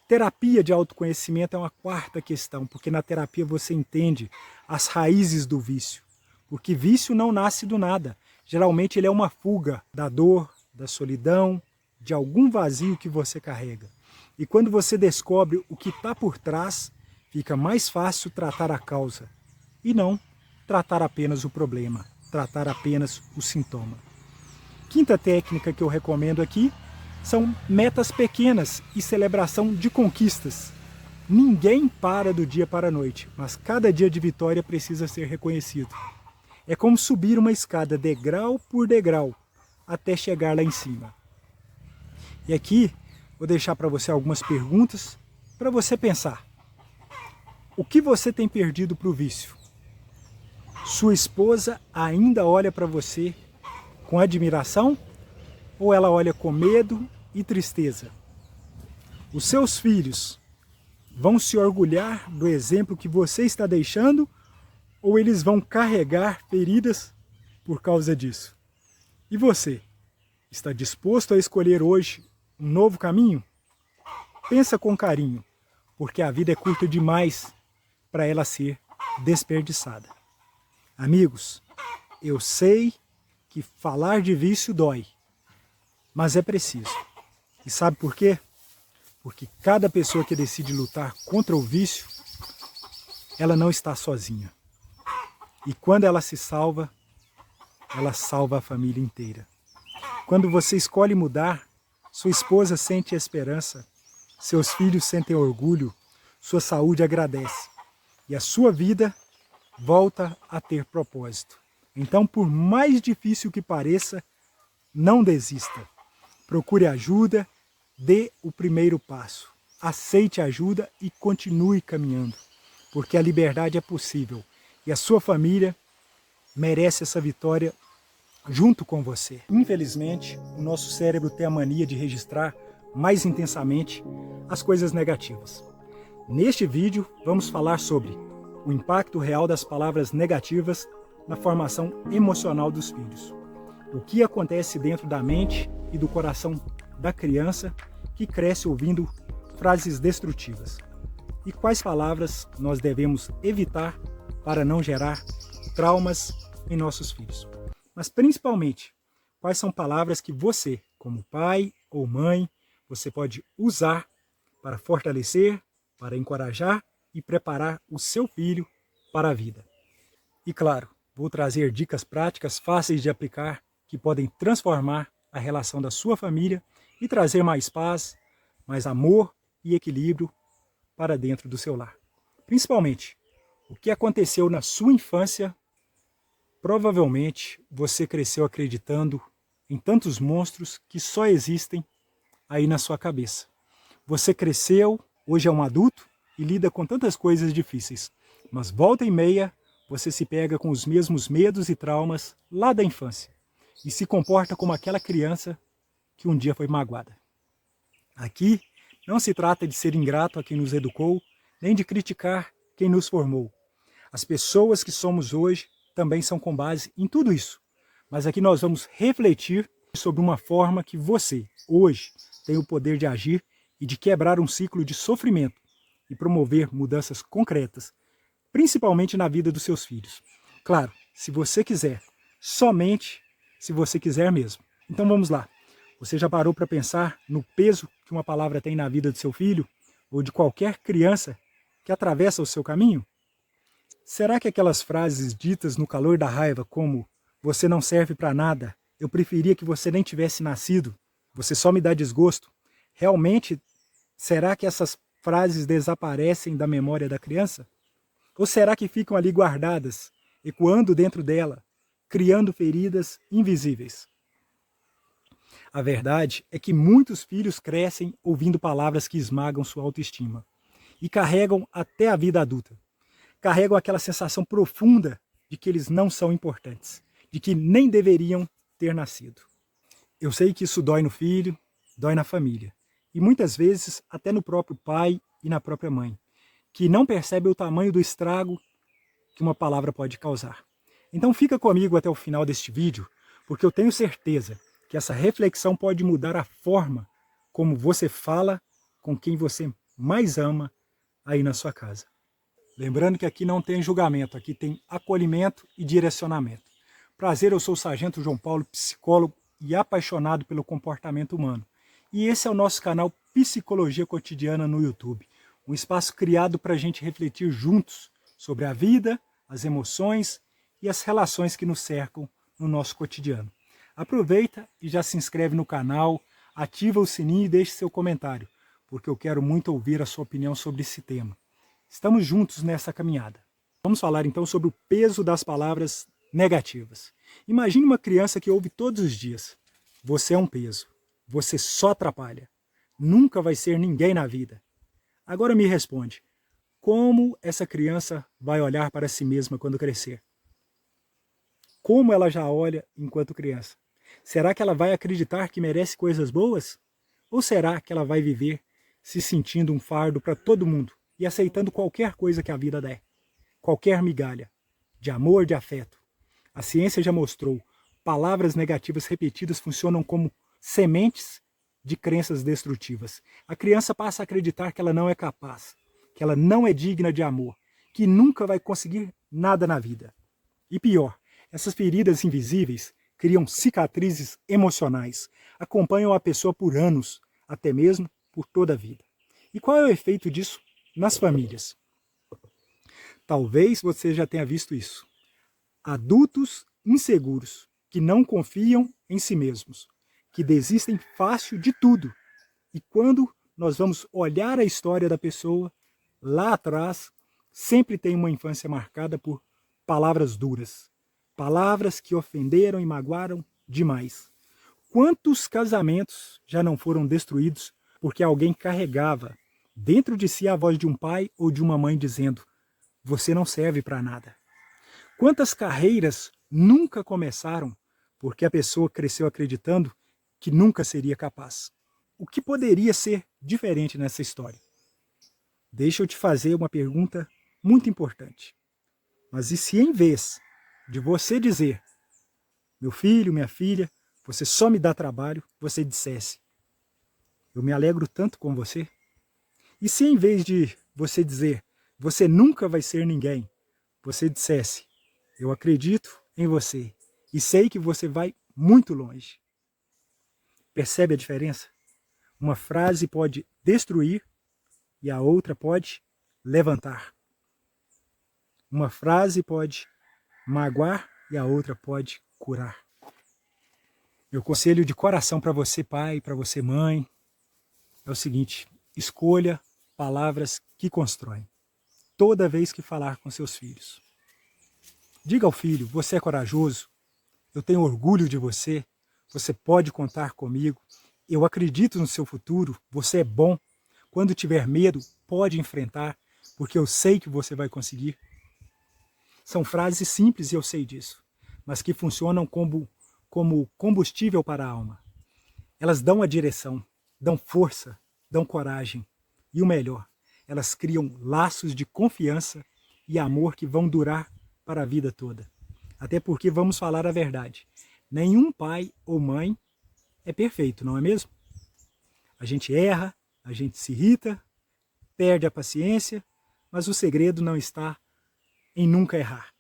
Terapia de autoconhecimento é uma quarta questão, porque na terapia você entende as raízes do vício. Porque vício não nasce do nada. Geralmente ele é uma fuga da dor, da solidão, de algum vazio que você carrega. E quando você descobre o que está por trás, fica mais fácil tratar a causa. E não tratar apenas o problema, tratar apenas o sintoma. Quinta técnica que eu recomendo aqui são metas pequenas e celebração de conquistas. Ninguém para do dia para a noite, mas cada dia de vitória precisa ser reconhecido. É como subir uma escada degrau por degrau até chegar lá em cima. E aqui vou deixar para você algumas perguntas para você pensar. O que você tem perdido para o vício? Sua esposa ainda olha para você com admiração ou ela olha com medo e tristeza? Os seus filhos vão se orgulhar do exemplo que você está deixando ou eles vão carregar feridas por causa disso? E você, está disposto a escolher hoje um novo caminho? Pensa com carinho, porque a vida é curta demais para ela ser desperdiçada. Amigos, eu sei que falar de vício dói, mas é preciso. E sabe por quê? Porque cada pessoa que decide lutar contra o vício, ela não está sozinha. E quando ela se salva, ela salva a família inteira. Quando você escolhe mudar, sua esposa sente esperança, seus filhos sentem orgulho, sua saúde agradece. E a sua vida volta a ter propósito. Então, por mais difícil que pareça, não desista. Procure ajuda, dê o primeiro passo. Aceite ajuda e continue caminhando. Porque a liberdade é possível. E a sua família merece essa vitória junto com você. Infelizmente, o nosso cérebro tem a mania de registrar mais intensamente as coisas negativas. Neste vídeo, vamos falar sobre o impacto real das palavras negativas na formação emocional dos filhos. O que acontece dentro da mente e do coração da criança que cresce ouvindo frases destrutivas. E quais palavras nós devemos evitar para não gerar traumas em nossos filhos. Mas principalmente, quais são palavras que você, como pai ou mãe, você pode usar para fortalecer, para encorajar e preparar o seu filho para a vida. E claro, vou trazer dicas práticas fáceis de aplicar que podem transformar a relação da sua família e trazer mais paz, mais amor e equilíbrio para dentro do seu lar. Principalmente, o que aconteceu na sua infância, provavelmente você cresceu acreditando em tantos monstros que só existem aí na sua cabeça. Você cresceu, hoje é um adulto e lida com tantas coisas difíceis, mas volta e meia você se pega com os mesmos medos e traumas lá da infância e se comporta como aquela criança que um dia foi magoada. Aqui não se trata de ser ingrato a quem nos educou, nem de criticar quem nos formou. As pessoas que somos hoje também são com base em tudo isso. Mas aqui nós vamos refletir sobre uma forma que você, hoje, tem o poder de agir e de quebrar um ciclo de sofrimento e promover mudanças concretas, principalmente na vida dos seus filhos. Claro, se você quiser, somente se você quiser mesmo. Então vamos lá. Você já parou para pensar no peso que uma palavra tem na vida do seu filho ou de qualquer criança que atravessa o seu caminho? Será que aquelas frases ditas no calor da raiva, como "você não serve para nada", "eu preferia que você nem tivesse nascido", "você só me dá desgosto", realmente, será que essas frases desaparecem da memória da criança? Ou será que ficam ali guardadas, ecoando dentro dela, criando feridas invisíveis? A verdade é que muitos filhos crescem ouvindo palavras que esmagam sua autoestima e carregam até a vida adulta. Carregam aquela sensação profunda de que eles não são importantes, de que nem deveriam ter nascido. Eu sei que isso dói no filho, dói na família, e muitas vezes até no próprio pai e na própria mãe. que não percebe o tamanho do estrago que uma palavra pode causar. Então fica comigo até o final deste vídeo, porque eu tenho certeza que essa reflexão pode mudar a forma como você fala com quem você mais ama aí na sua casa. Lembrando que aqui não tem julgamento, aqui tem acolhimento e direcionamento. Prazer, eu sou o Sargento João Paulo, psicólogo e apaixonado pelo comportamento humano. E esse é o nosso canal Psicologia Cotidiana no YouTube, um espaço criado para a gente refletir juntos sobre a vida, as emoções e as relações que nos cercam no nosso cotidiano. Aproveita e já se inscreve no canal, ativa o sininho e deixe seu comentário, porque eu quero muito ouvir a sua opinião sobre esse tema. Estamos juntos nessa caminhada. Vamos falar então sobre o peso das palavras negativas. Imagine uma criança que ouve todos os dias: você é um peso, você só atrapalha, nunca vai ser ninguém na vida. Agora me responde, como essa criança vai olhar para si mesma quando crescer? Como ela já olha enquanto criança? Será que ela vai acreditar que merece coisas boas? Ou será que ela vai viver se sentindo um fardo para todo mundo e aceitando qualquer coisa que a vida der? Qualquer migalha de amor, de afeto. A ciência já mostrou, palavras negativas repetidas funcionam como sementes de crenças destrutivas. A criança passa a acreditar que ela não é capaz, que ela não é digna de amor, que nunca vai conseguir nada na vida. E pior, essas feridas invisíveis criam cicatrizes emocionais, acompanham a pessoa por anos, até mesmo por toda a vida. E qual é o efeito disso nas famílias? Talvez você já tenha visto isso. Adultos inseguros, que não confiam em si mesmos, que desistem fácil de tudo. E quando nós vamos olhar a história da pessoa, lá atrás, sempre tem uma infância marcada por palavras duras. Palavras que ofenderam e magoaram demais. Quantos casamentos já não foram destruídos porque alguém carregava dentro de si a voz de um pai ou de uma mãe dizendo: você não serve para nada. Quantas carreiras nunca começaram porque a pessoa cresceu acreditando que nunca seria capaz? O que poderia ser diferente nessa história? Deixa eu te fazer uma pergunta muito importante. Mas e se em vez de você dizer: meu filho, minha filha, você só me dá trabalho, você dissesse: eu me alegro tanto com você? E se em vez de você dizer: você nunca vai ser ninguém, você dissesse: eu acredito em você e sei que você vai muito longe? Percebe a diferença? Uma frase pode destruir e a outra pode levantar. Uma frase pode magoar e a outra pode curar. Meu conselho de coração para você, pai, para você, mãe, é o seguinte: escolha palavras que constroem toda vez que falar com seus filhos. Diga ao filho: você é corajoso, eu tenho orgulho de você, você pode contar comigo, eu acredito no seu futuro, você é bom, quando tiver medo, pode enfrentar, porque eu sei que você vai conseguir. São frases simples e eu sei disso, mas que funcionam como combustível para a alma. Elas dão a direção, dão força, dão coragem. E o melhor, elas criam laços de confiança e amor que vão durar para a vida toda. Até porque, vamos falar a verdade, nenhum pai ou mãe é perfeito, não é mesmo? A gente erra, a gente se irrita, perde a paciência, mas o segredo não está em nunca errar.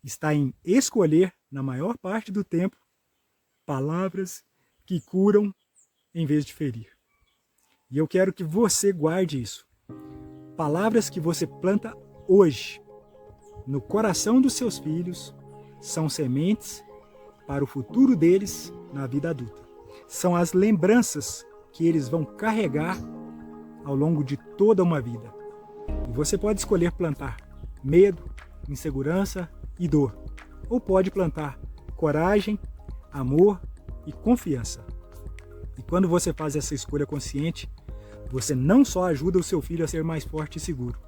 Está em escolher, na maior parte do tempo, palavras que curam em vez de ferir. E eu quero que você guarde isso. Palavras que você planta hoje no coração dos seus filhos são sementes para o futuro deles na vida adulta. São as lembranças que eles vão carregar ao longo de toda uma vida. E você pode escolher plantar medo, insegurança e dor. Ou pode plantar coragem, amor e confiança. E quando você faz essa escolha consciente, você não só ajuda o seu filho a ser mais forte e seguro,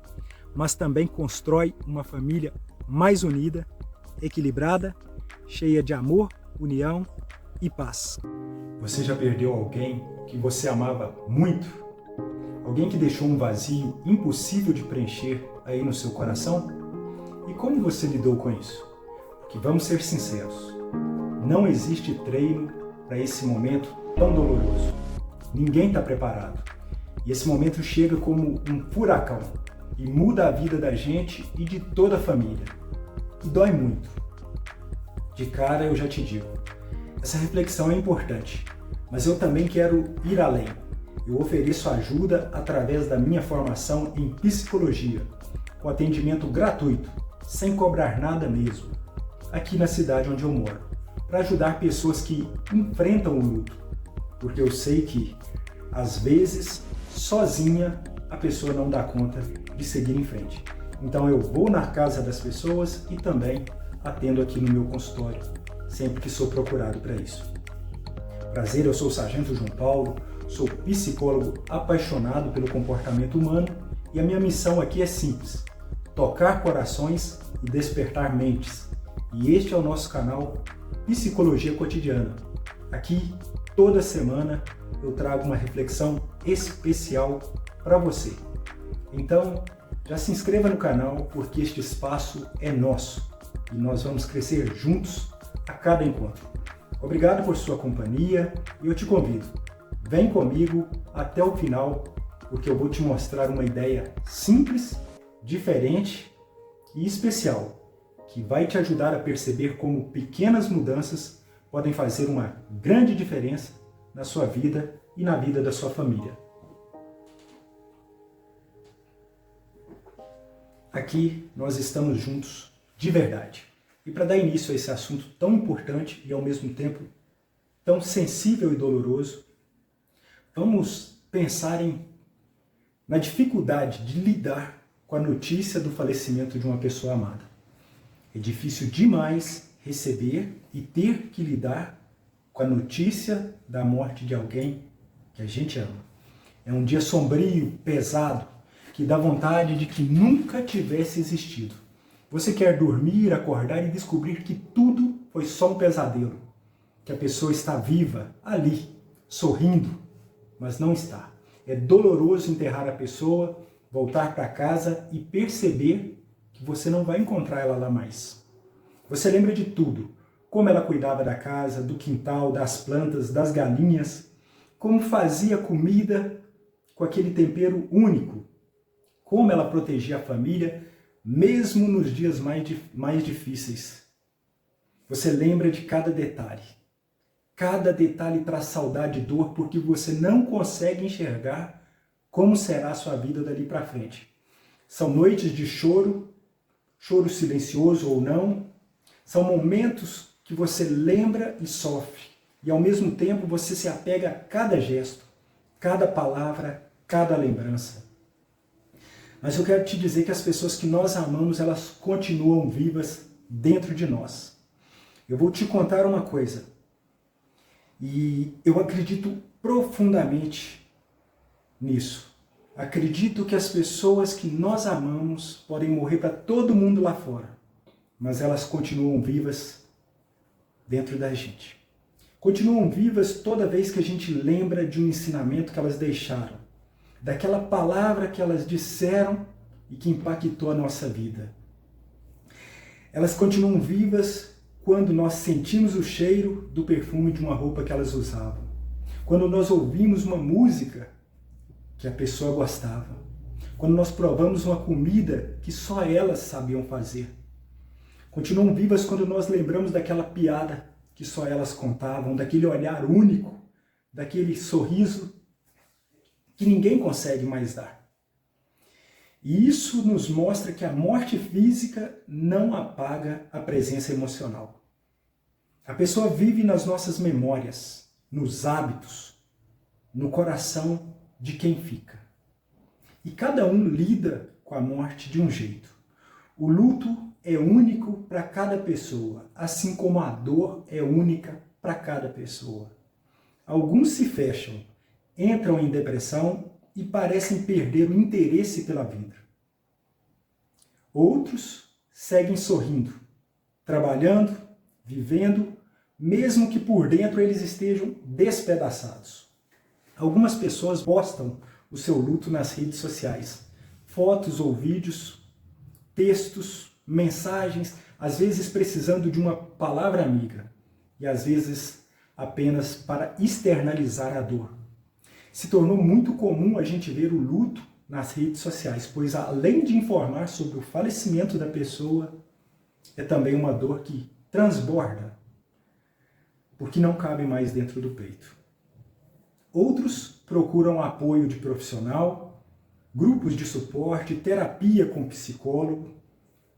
mas também constrói uma família mais unida, equilibrada, cheia de amor, união e paz. Você já perdeu alguém que você amava muito? Alguém que deixou um vazio impossível de preencher aí no seu coração? E como você lidou com isso? Porque vamos ser sinceros, não existe treino para esse momento tão doloroso. Ninguém está preparado. E esse momento chega como um furacão e muda a vida da gente e de toda a família. E dói muito. De cara eu já te digo, essa reflexão é importante, mas eu também quero ir além. Eu ofereço ajuda através da minha formação em psicologia, com atendimento gratuito, sem cobrar nada mesmo, aqui na cidade onde eu moro, para ajudar pessoas que enfrentam o luto, porque eu sei que, às vezes, sozinha, a pessoa não dá conta de seguir em frente. Então eu vou na casa das pessoas e também atendo aqui no meu consultório, sempre que sou procurado para isso. Prazer, eu sou o Sargento João Paulo, sou psicólogo apaixonado pelo comportamento humano e a minha missão aqui é simples: tocar corações e despertar mentes. E este é o nosso canal Psicologia Cotidiana. Aqui, toda semana, eu trago uma reflexão especial para você. Então, já se inscreva no canal porque este espaço é nosso e nós vamos crescer juntos a cada encontro. Obrigado por sua companhia e eu te convido, vem comigo até o final porque eu vou te mostrar uma ideia simples, diferente e especial que vai te ajudar a perceber como pequenas mudanças podem fazer uma grande diferença na sua vida e na vida da sua família. Aqui nós estamos juntos de verdade. E para dar início a esse assunto tão importante e ao mesmo tempo tão sensível e doloroso, vamos pensar na dificuldade de lidar com a notícia do falecimento de uma pessoa amada. É difícil demais receber e ter que lidar com a notícia da morte de alguém que a gente ama. É um dia sombrio, pesado, que dá vontade de que nunca tivesse existido. Você quer dormir, acordar e descobrir que tudo foi só um pesadelo, que a pessoa está viva, ali, sorrindo, mas não está. É doloroso enterrar a pessoa, voltar para casa e perceber que você não vai encontrar ela lá mais. Você lembra de tudo, como ela cuidava da casa, do quintal, das plantas, das galinhas, como fazia comida com aquele tempero único, como ela protegia a família, mesmo nos dias mais difíceis. Você lembra de cada detalhe. Cada detalhe traz saudade e dor porque você não consegue enxergar como será a sua vida dali para frente. São noites de choro, choro silencioso ou não. São momentos que você lembra e sofre. E ao mesmo tempo você se apega a cada gesto, cada palavra, cada lembrança. Mas eu quero te dizer que as pessoas que nós amamos, elas continuam vivas dentro de nós. Eu vou te contar uma coisa. E eu acredito profundamente nisso. Acredito que as pessoas que nós amamos podem morrer para todo mundo lá fora, mas elas continuam vivas dentro da gente. Continuam vivas toda vez que a gente lembra de um ensinamento que elas deixaram, daquela palavra que elas disseram e que impactou a nossa vida. Elas continuam vivas quando nós sentimos o cheiro do perfume de uma roupa que elas usavam, quando nós ouvimos uma música que a pessoa gostava, quando nós provamos uma comida que só elas sabiam fazer. Continuam vivas quando nós lembramos daquela piada que só elas contavam, daquele olhar único, daquele sorriso que ninguém consegue mais dar. E isso nos mostra que a morte física não apaga a presença emocional. A pessoa vive nas nossas memórias, nos hábitos, no coração de quem fica. E cada um lida com a morte de um jeito. O luto é único para cada pessoa, assim como a dor é única para cada pessoa. Alguns se fecham, entram em depressão e parecem perder o interesse pela vida. Outros seguem sorrindo, trabalhando, vivendo, mesmo que por dentro eles estejam despedaçados. Algumas pessoas postam o seu luto nas redes sociais. Fotos ou vídeos, textos, mensagens, às vezes precisando de uma palavra amiga e às vezes apenas para externalizar a dor. Se tornou muito comum a gente ver o luto nas redes sociais, pois além de informar sobre o falecimento da pessoa, é também uma dor que transborda, porque não cabe mais dentro do peito. Outros procuram apoio de profissional, grupos de suporte, terapia com psicólogo,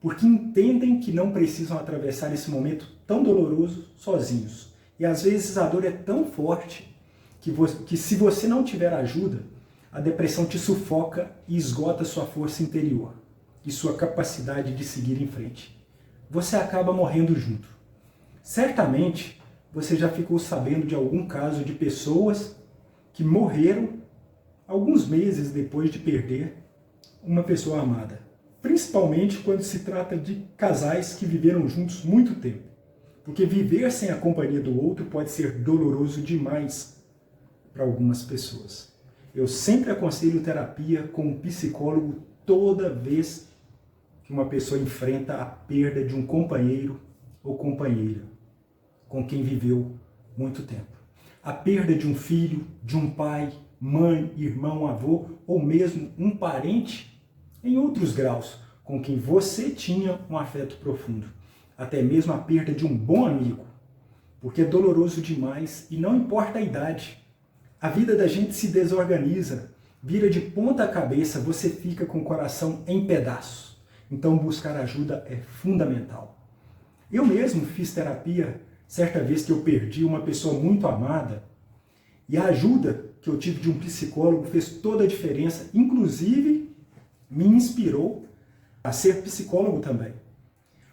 porque entendem que não precisam atravessar esse momento tão doloroso sozinhos. E às vezes a dor é tão forte que se você não tiver ajuda, a depressão te sufoca e esgota sua força interior e sua capacidade de seguir em frente. Você acaba morrendo junto. Certamente, você já ficou sabendo de algum caso de pessoas que morreram alguns meses depois de perder uma pessoa amada. Principalmente quando se trata de casais que viveram juntos muito tempo. Porque viver sem a companhia do outro pode ser doloroso demais para algumas pessoas. Eu sempre aconselho terapia com um psicólogo toda vez que uma pessoa enfrenta a perda de um companheiro ou companheira com quem viveu muito tempo. A perda de um filho, de um pai, mãe, irmão, avô ou mesmo um parente em outros graus com quem você tinha um afeto profundo. Até mesmo a perda de um bom amigo, porque é doloroso demais e não importa a idade. A vida da gente se desorganiza, vira de ponta cabeça, você fica com o coração em pedaços. Então buscar ajuda é fundamental. Eu mesmo fiz terapia certa vez que eu perdi uma pessoa muito amada e a ajuda que eu tive de um psicólogo fez toda a diferença, inclusive me inspirou a ser psicólogo também.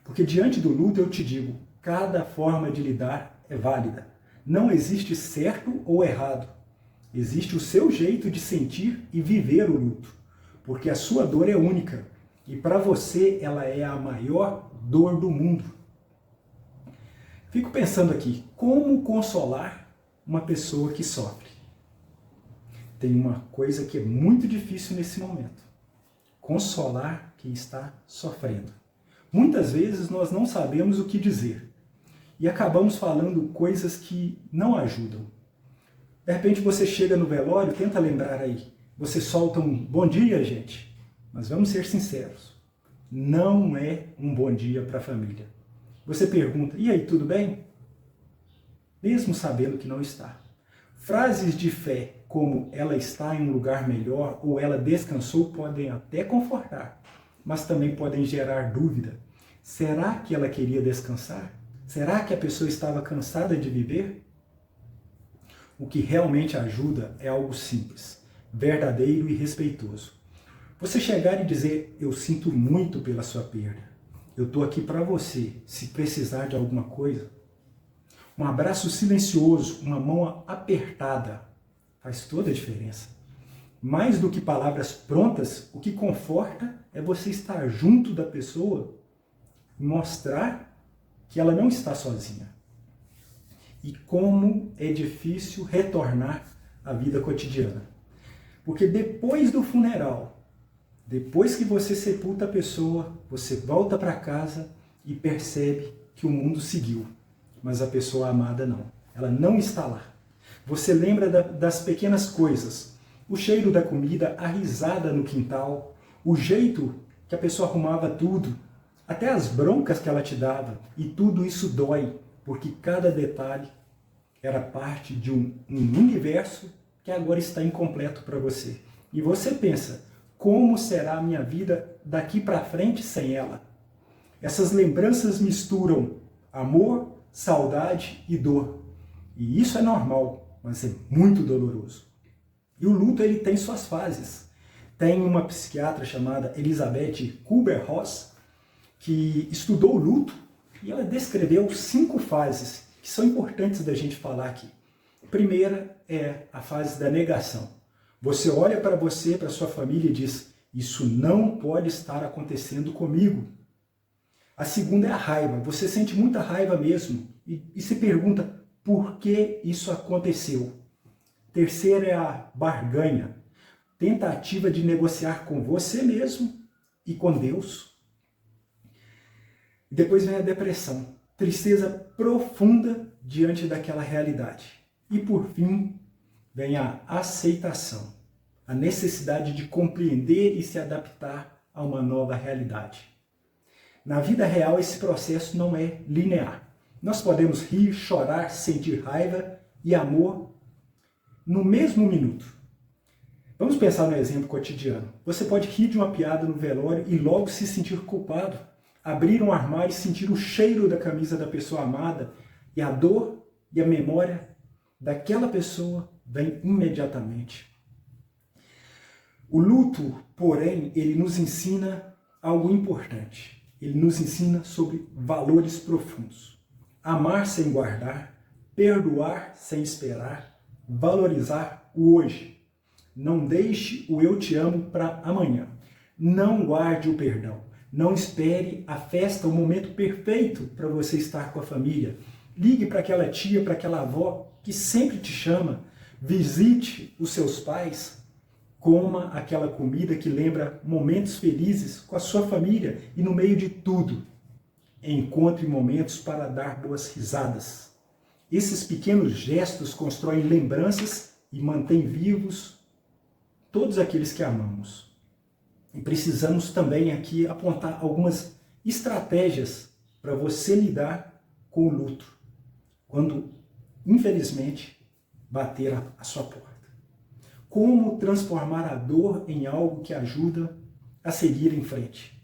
Porque diante do luto eu te digo, cada forma de lidar é válida. Não existe certo ou errado. Existe o seu jeito de sentir e viver o luto. Porque a sua dor é única. E para você ela é a maior dor do mundo. Fico pensando aqui, como consolar uma pessoa que sofre? Tem uma coisa que é muito difícil nesse momento. Consolar quem está sofrendo. Muitas vezes nós não sabemos o que dizer e acabamos falando coisas que não ajudam. De repente você chega no velório, tenta lembrar aí, você solta um bom dia, gente, mas vamos ser sinceros, não é um bom dia para a família. Você pergunta, e aí, tudo bem? Mesmo sabendo que não está. Frases de fé como ela está em um lugar melhor ou ela descansou podem até confortar, mas também podem gerar dúvida. Será que ela queria descansar? Será que a pessoa estava cansada de viver? O que realmente ajuda é algo simples, verdadeiro e respeitoso. Você chegar e dizer, eu sinto muito pela sua perda. Eu estou aqui para você, se precisar de alguma coisa. Um abraço silencioso, uma mão apertada, faz toda a diferença. Mais do que palavras prontas, o que conforta é você estar junto da pessoa e mostrar que ela não está sozinha. E como é difícil retornar à vida cotidiana. Porque depois do funeral, depois que você sepulta a pessoa, você volta para casa e percebe que o mundo seguiu. Mas a pessoa amada não. Ela não está lá. Você lembra das pequenas coisas. O cheiro da comida, a risada no quintal, o jeito que a pessoa arrumava tudo, até as broncas que ela te dava. E tudo isso dói, porque cada detalhe era parte de um universo que agora está incompleto para você. E você pensa, como será a minha vida daqui para frente sem ela? Essas lembranças misturam amor, saudade e dor. E isso é normal, mas é muito doloroso. E o luto ele tem suas fases. Tem uma psiquiatra chamada Elisabeth Kübler-Ross que estudou o luto e ela descreveu 5 fases que são importantes da gente falar aqui. A primeira é a fase da negação. Você olha para você, para sua família e diz, isso não pode estar acontecendo comigo. A segunda é a raiva. Você sente muita raiva mesmo e se pergunta por que isso aconteceu. Terceira é a barganha. tentativa de negociar com você mesmo e com Deus. Depois vem a depressão, tristeza profunda diante daquela realidade. E por fim, vem a aceitação, a necessidade de compreender e se adaptar a uma nova realidade. Na vida real, esse processo não é linear. Nós podemos rir, chorar, sentir raiva e amor no mesmo minuto. Vamos pensar no exemplo cotidiano. Você pode rir de uma piada no velório e logo se sentir culpado, abrir um armário e sentir o cheiro da camisa da pessoa amada, e a dor e a memória daquela pessoa vem imediatamente. O luto, porém, ele nos ensina algo importante. Ele nos ensina sobre valores profundos. Amar sem guardar, perdoar sem esperar, valorizar o hoje. Não deixe o eu te amo para amanhã. Não guarde o perdão. Não espere a festa, o momento perfeito para você estar com a família. Ligue para aquela tia, para aquela avó que sempre te chama. Visite os seus pais. Coma aquela comida que lembra momentos felizes com a sua família e no meio de tudo, encontre momentos para dar boas risadas. Esses pequenos gestos constroem lembranças e mantêm vivos todos aqueles que amamos. E precisamos também aqui apontar algumas estratégias para você lidar com o luto, quando, infelizmente, bater a sua porta. Como transformar a dor em algo que ajuda a seguir em frente?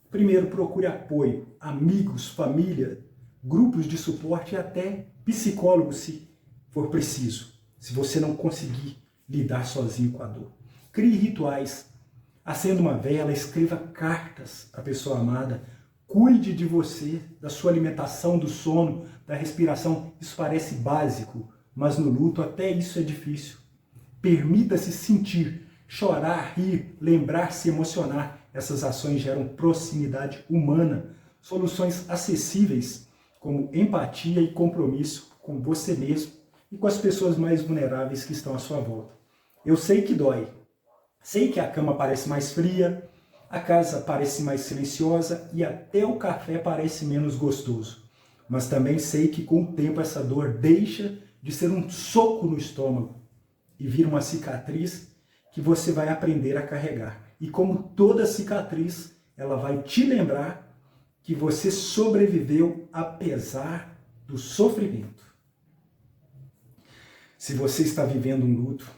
Primeiro, procure apoio, amigos, família, grupos de suporte e até psicólogos, se for preciso, se você não conseguir lidar sozinho com a dor. Crie rituais, acenda uma vela, escreva cartas à pessoa amada, cuide de você, da sua alimentação, do sono, da respiração. Isso parece básico, mas no luto até isso é difícil. Permita-se sentir, chorar, rir, lembrar, se emocionar. Essas ações geram proximidade humana, soluções acessíveis, como empatia e compromisso com você mesmo e com as pessoas mais vulneráveis que estão à sua volta. Eu sei que dói, sei que a cama parece mais fria, a casa parece mais silenciosa e até o café parece menos gostoso. Mas também sei que com o tempo essa dor deixa de ser um soco no estômago e vira uma cicatriz que você vai aprender a carregar. E como toda cicatriz, ela vai te lembrar que você sobreviveu apesar do sofrimento. Se você está vivendo um luto,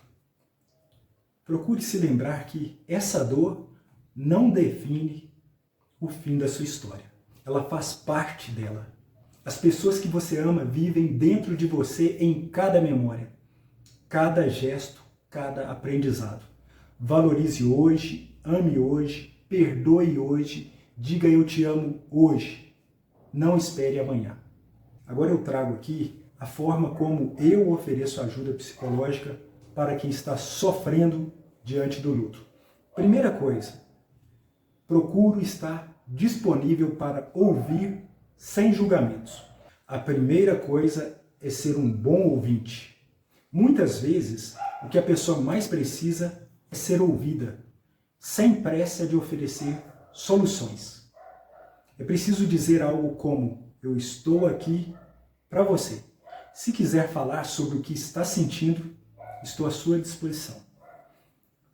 procure se lembrar que essa dor não define o fim da sua história. Ela faz parte dela. As pessoas que você ama vivem dentro de você em cada memória, cada gesto, cada aprendizado. Valorize hoje, ame hoje, perdoe hoje, diga eu te amo hoje. Não espere amanhã. Agora eu trago aqui a forma como eu ofereço ajuda psicológica para quem está sofrendo diante do luto. Primeira coisa, procuro estar disponível para ouvir sem julgamentos. A primeira coisa é ser um bom ouvinte. Muitas vezes, o que a pessoa mais precisa é ser ouvida, sem pressa de oferecer soluções. É preciso dizer algo como: eu estou aqui para você. Se quiser falar sobre o que está sentindo, estou à sua disposição.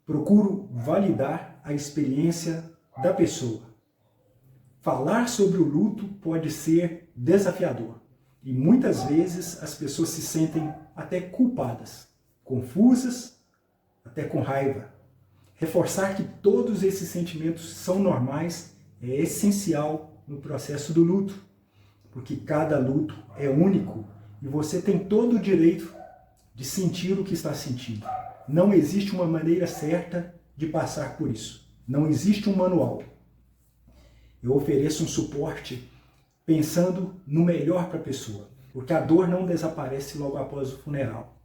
Procuro validar a experiência da pessoa. Falar sobre o luto pode ser desafiador e muitas vezes as pessoas se sentem até culpadas, confusas, até com raiva. Reforçar que todos esses sentimentos são normais é essencial no processo do luto, porque cada luto é único e você tem todo o direito de sentir o que está sentindo. Não existe uma maneira certa de passar por isso. Não existe um manual. Eu ofereço um suporte pensando no melhor para a pessoa, porque a dor não desaparece logo após o funeral.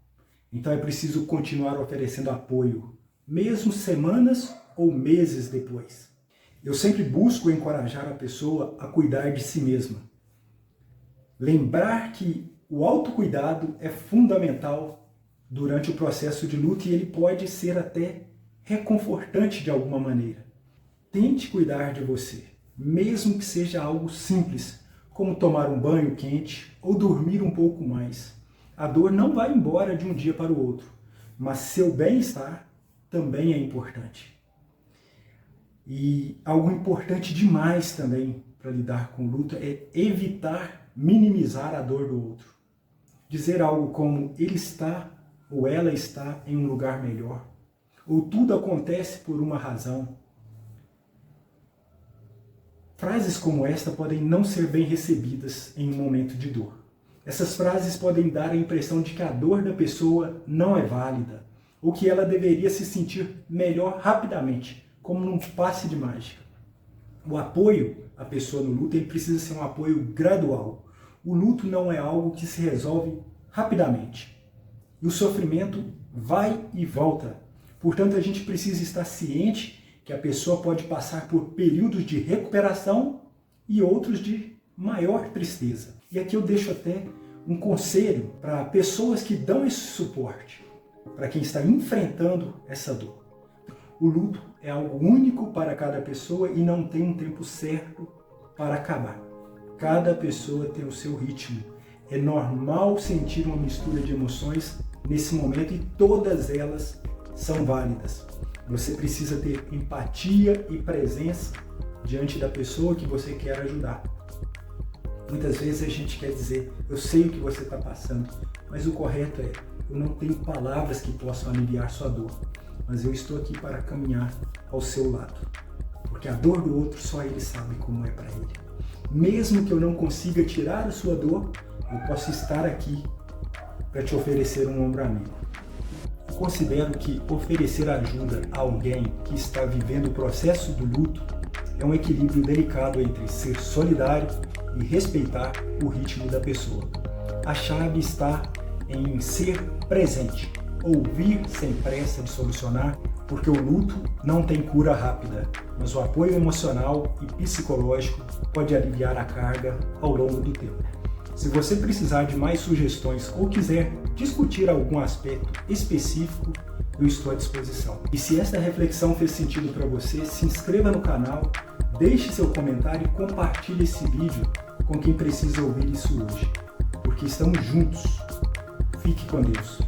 Então é preciso continuar oferecendo apoio, mesmo semanas ou meses depois. Eu sempre busco encorajar a pessoa a cuidar de si mesma. Lembrar que o autocuidado é fundamental durante o processo de luto e ele pode ser até reconfortante de alguma maneira. Tente cuidar de você, mesmo que seja algo simples, como tomar um banho quente ou dormir um pouco mais. A dor não vai embora de um dia para o outro, mas seu bem-estar também é importante. E algo importante demais também para lidar com o luto é evitar minimizar a dor do outro. Dizer algo como ele está ou ela está em um lugar melhor, ou tudo acontece por uma razão. Frases como esta podem não ser bem recebidas em um momento de dor. Essas frases podem dar a impressão de que a dor da pessoa não é válida, ou que ela deveria se sentir melhor rapidamente, como num passe de mágica. O apoio à pessoa no luto ele precisa ser um apoio gradual. O luto não é algo que se resolve rapidamente. E o sofrimento vai e volta. Portanto, a gente precisa estar ciente que a pessoa pode passar por períodos de recuperação e outros de maior tristeza. E aqui eu deixo até um conselho para pessoas que dão esse suporte, para quem está enfrentando essa dor. O luto é algo único para cada pessoa e não tem um tempo certo para acabar. Cada pessoa tem o seu ritmo. É normal sentir uma mistura de emoções nesse momento e todas elas são válidas. Você precisa ter empatia e presença diante da pessoa que você quer ajudar. Muitas vezes a gente quer dizer, eu sei o que você está passando, mas o correto é, eu não tenho palavras que possam aliviar sua dor, mas eu estou aqui para caminhar ao seu lado. Porque a dor do outro só ele sabe como é para ele. Mesmo que eu não consiga tirar a sua dor, eu posso estar aqui para te oferecer um ombro amigo. Considero que oferecer ajuda a alguém que está vivendo o processo do luto é um equilíbrio delicado entre ser solidário e respeitar o ritmo da pessoa. A chave está em ser presente, ouvir sem pressa de solucionar, porque o luto não tem cura rápida, mas o apoio emocional e psicológico pode aliviar a carga ao longo do tempo. Se você precisar de mais sugestões ou quiser discutir algum aspecto específico, eu estou à disposição. E se esta reflexão fez sentido para você, se inscreva no canal, deixe seu comentário e compartilhe esse vídeo com quem precisa ouvir isso hoje. Porque estamos juntos. Fique com Deus.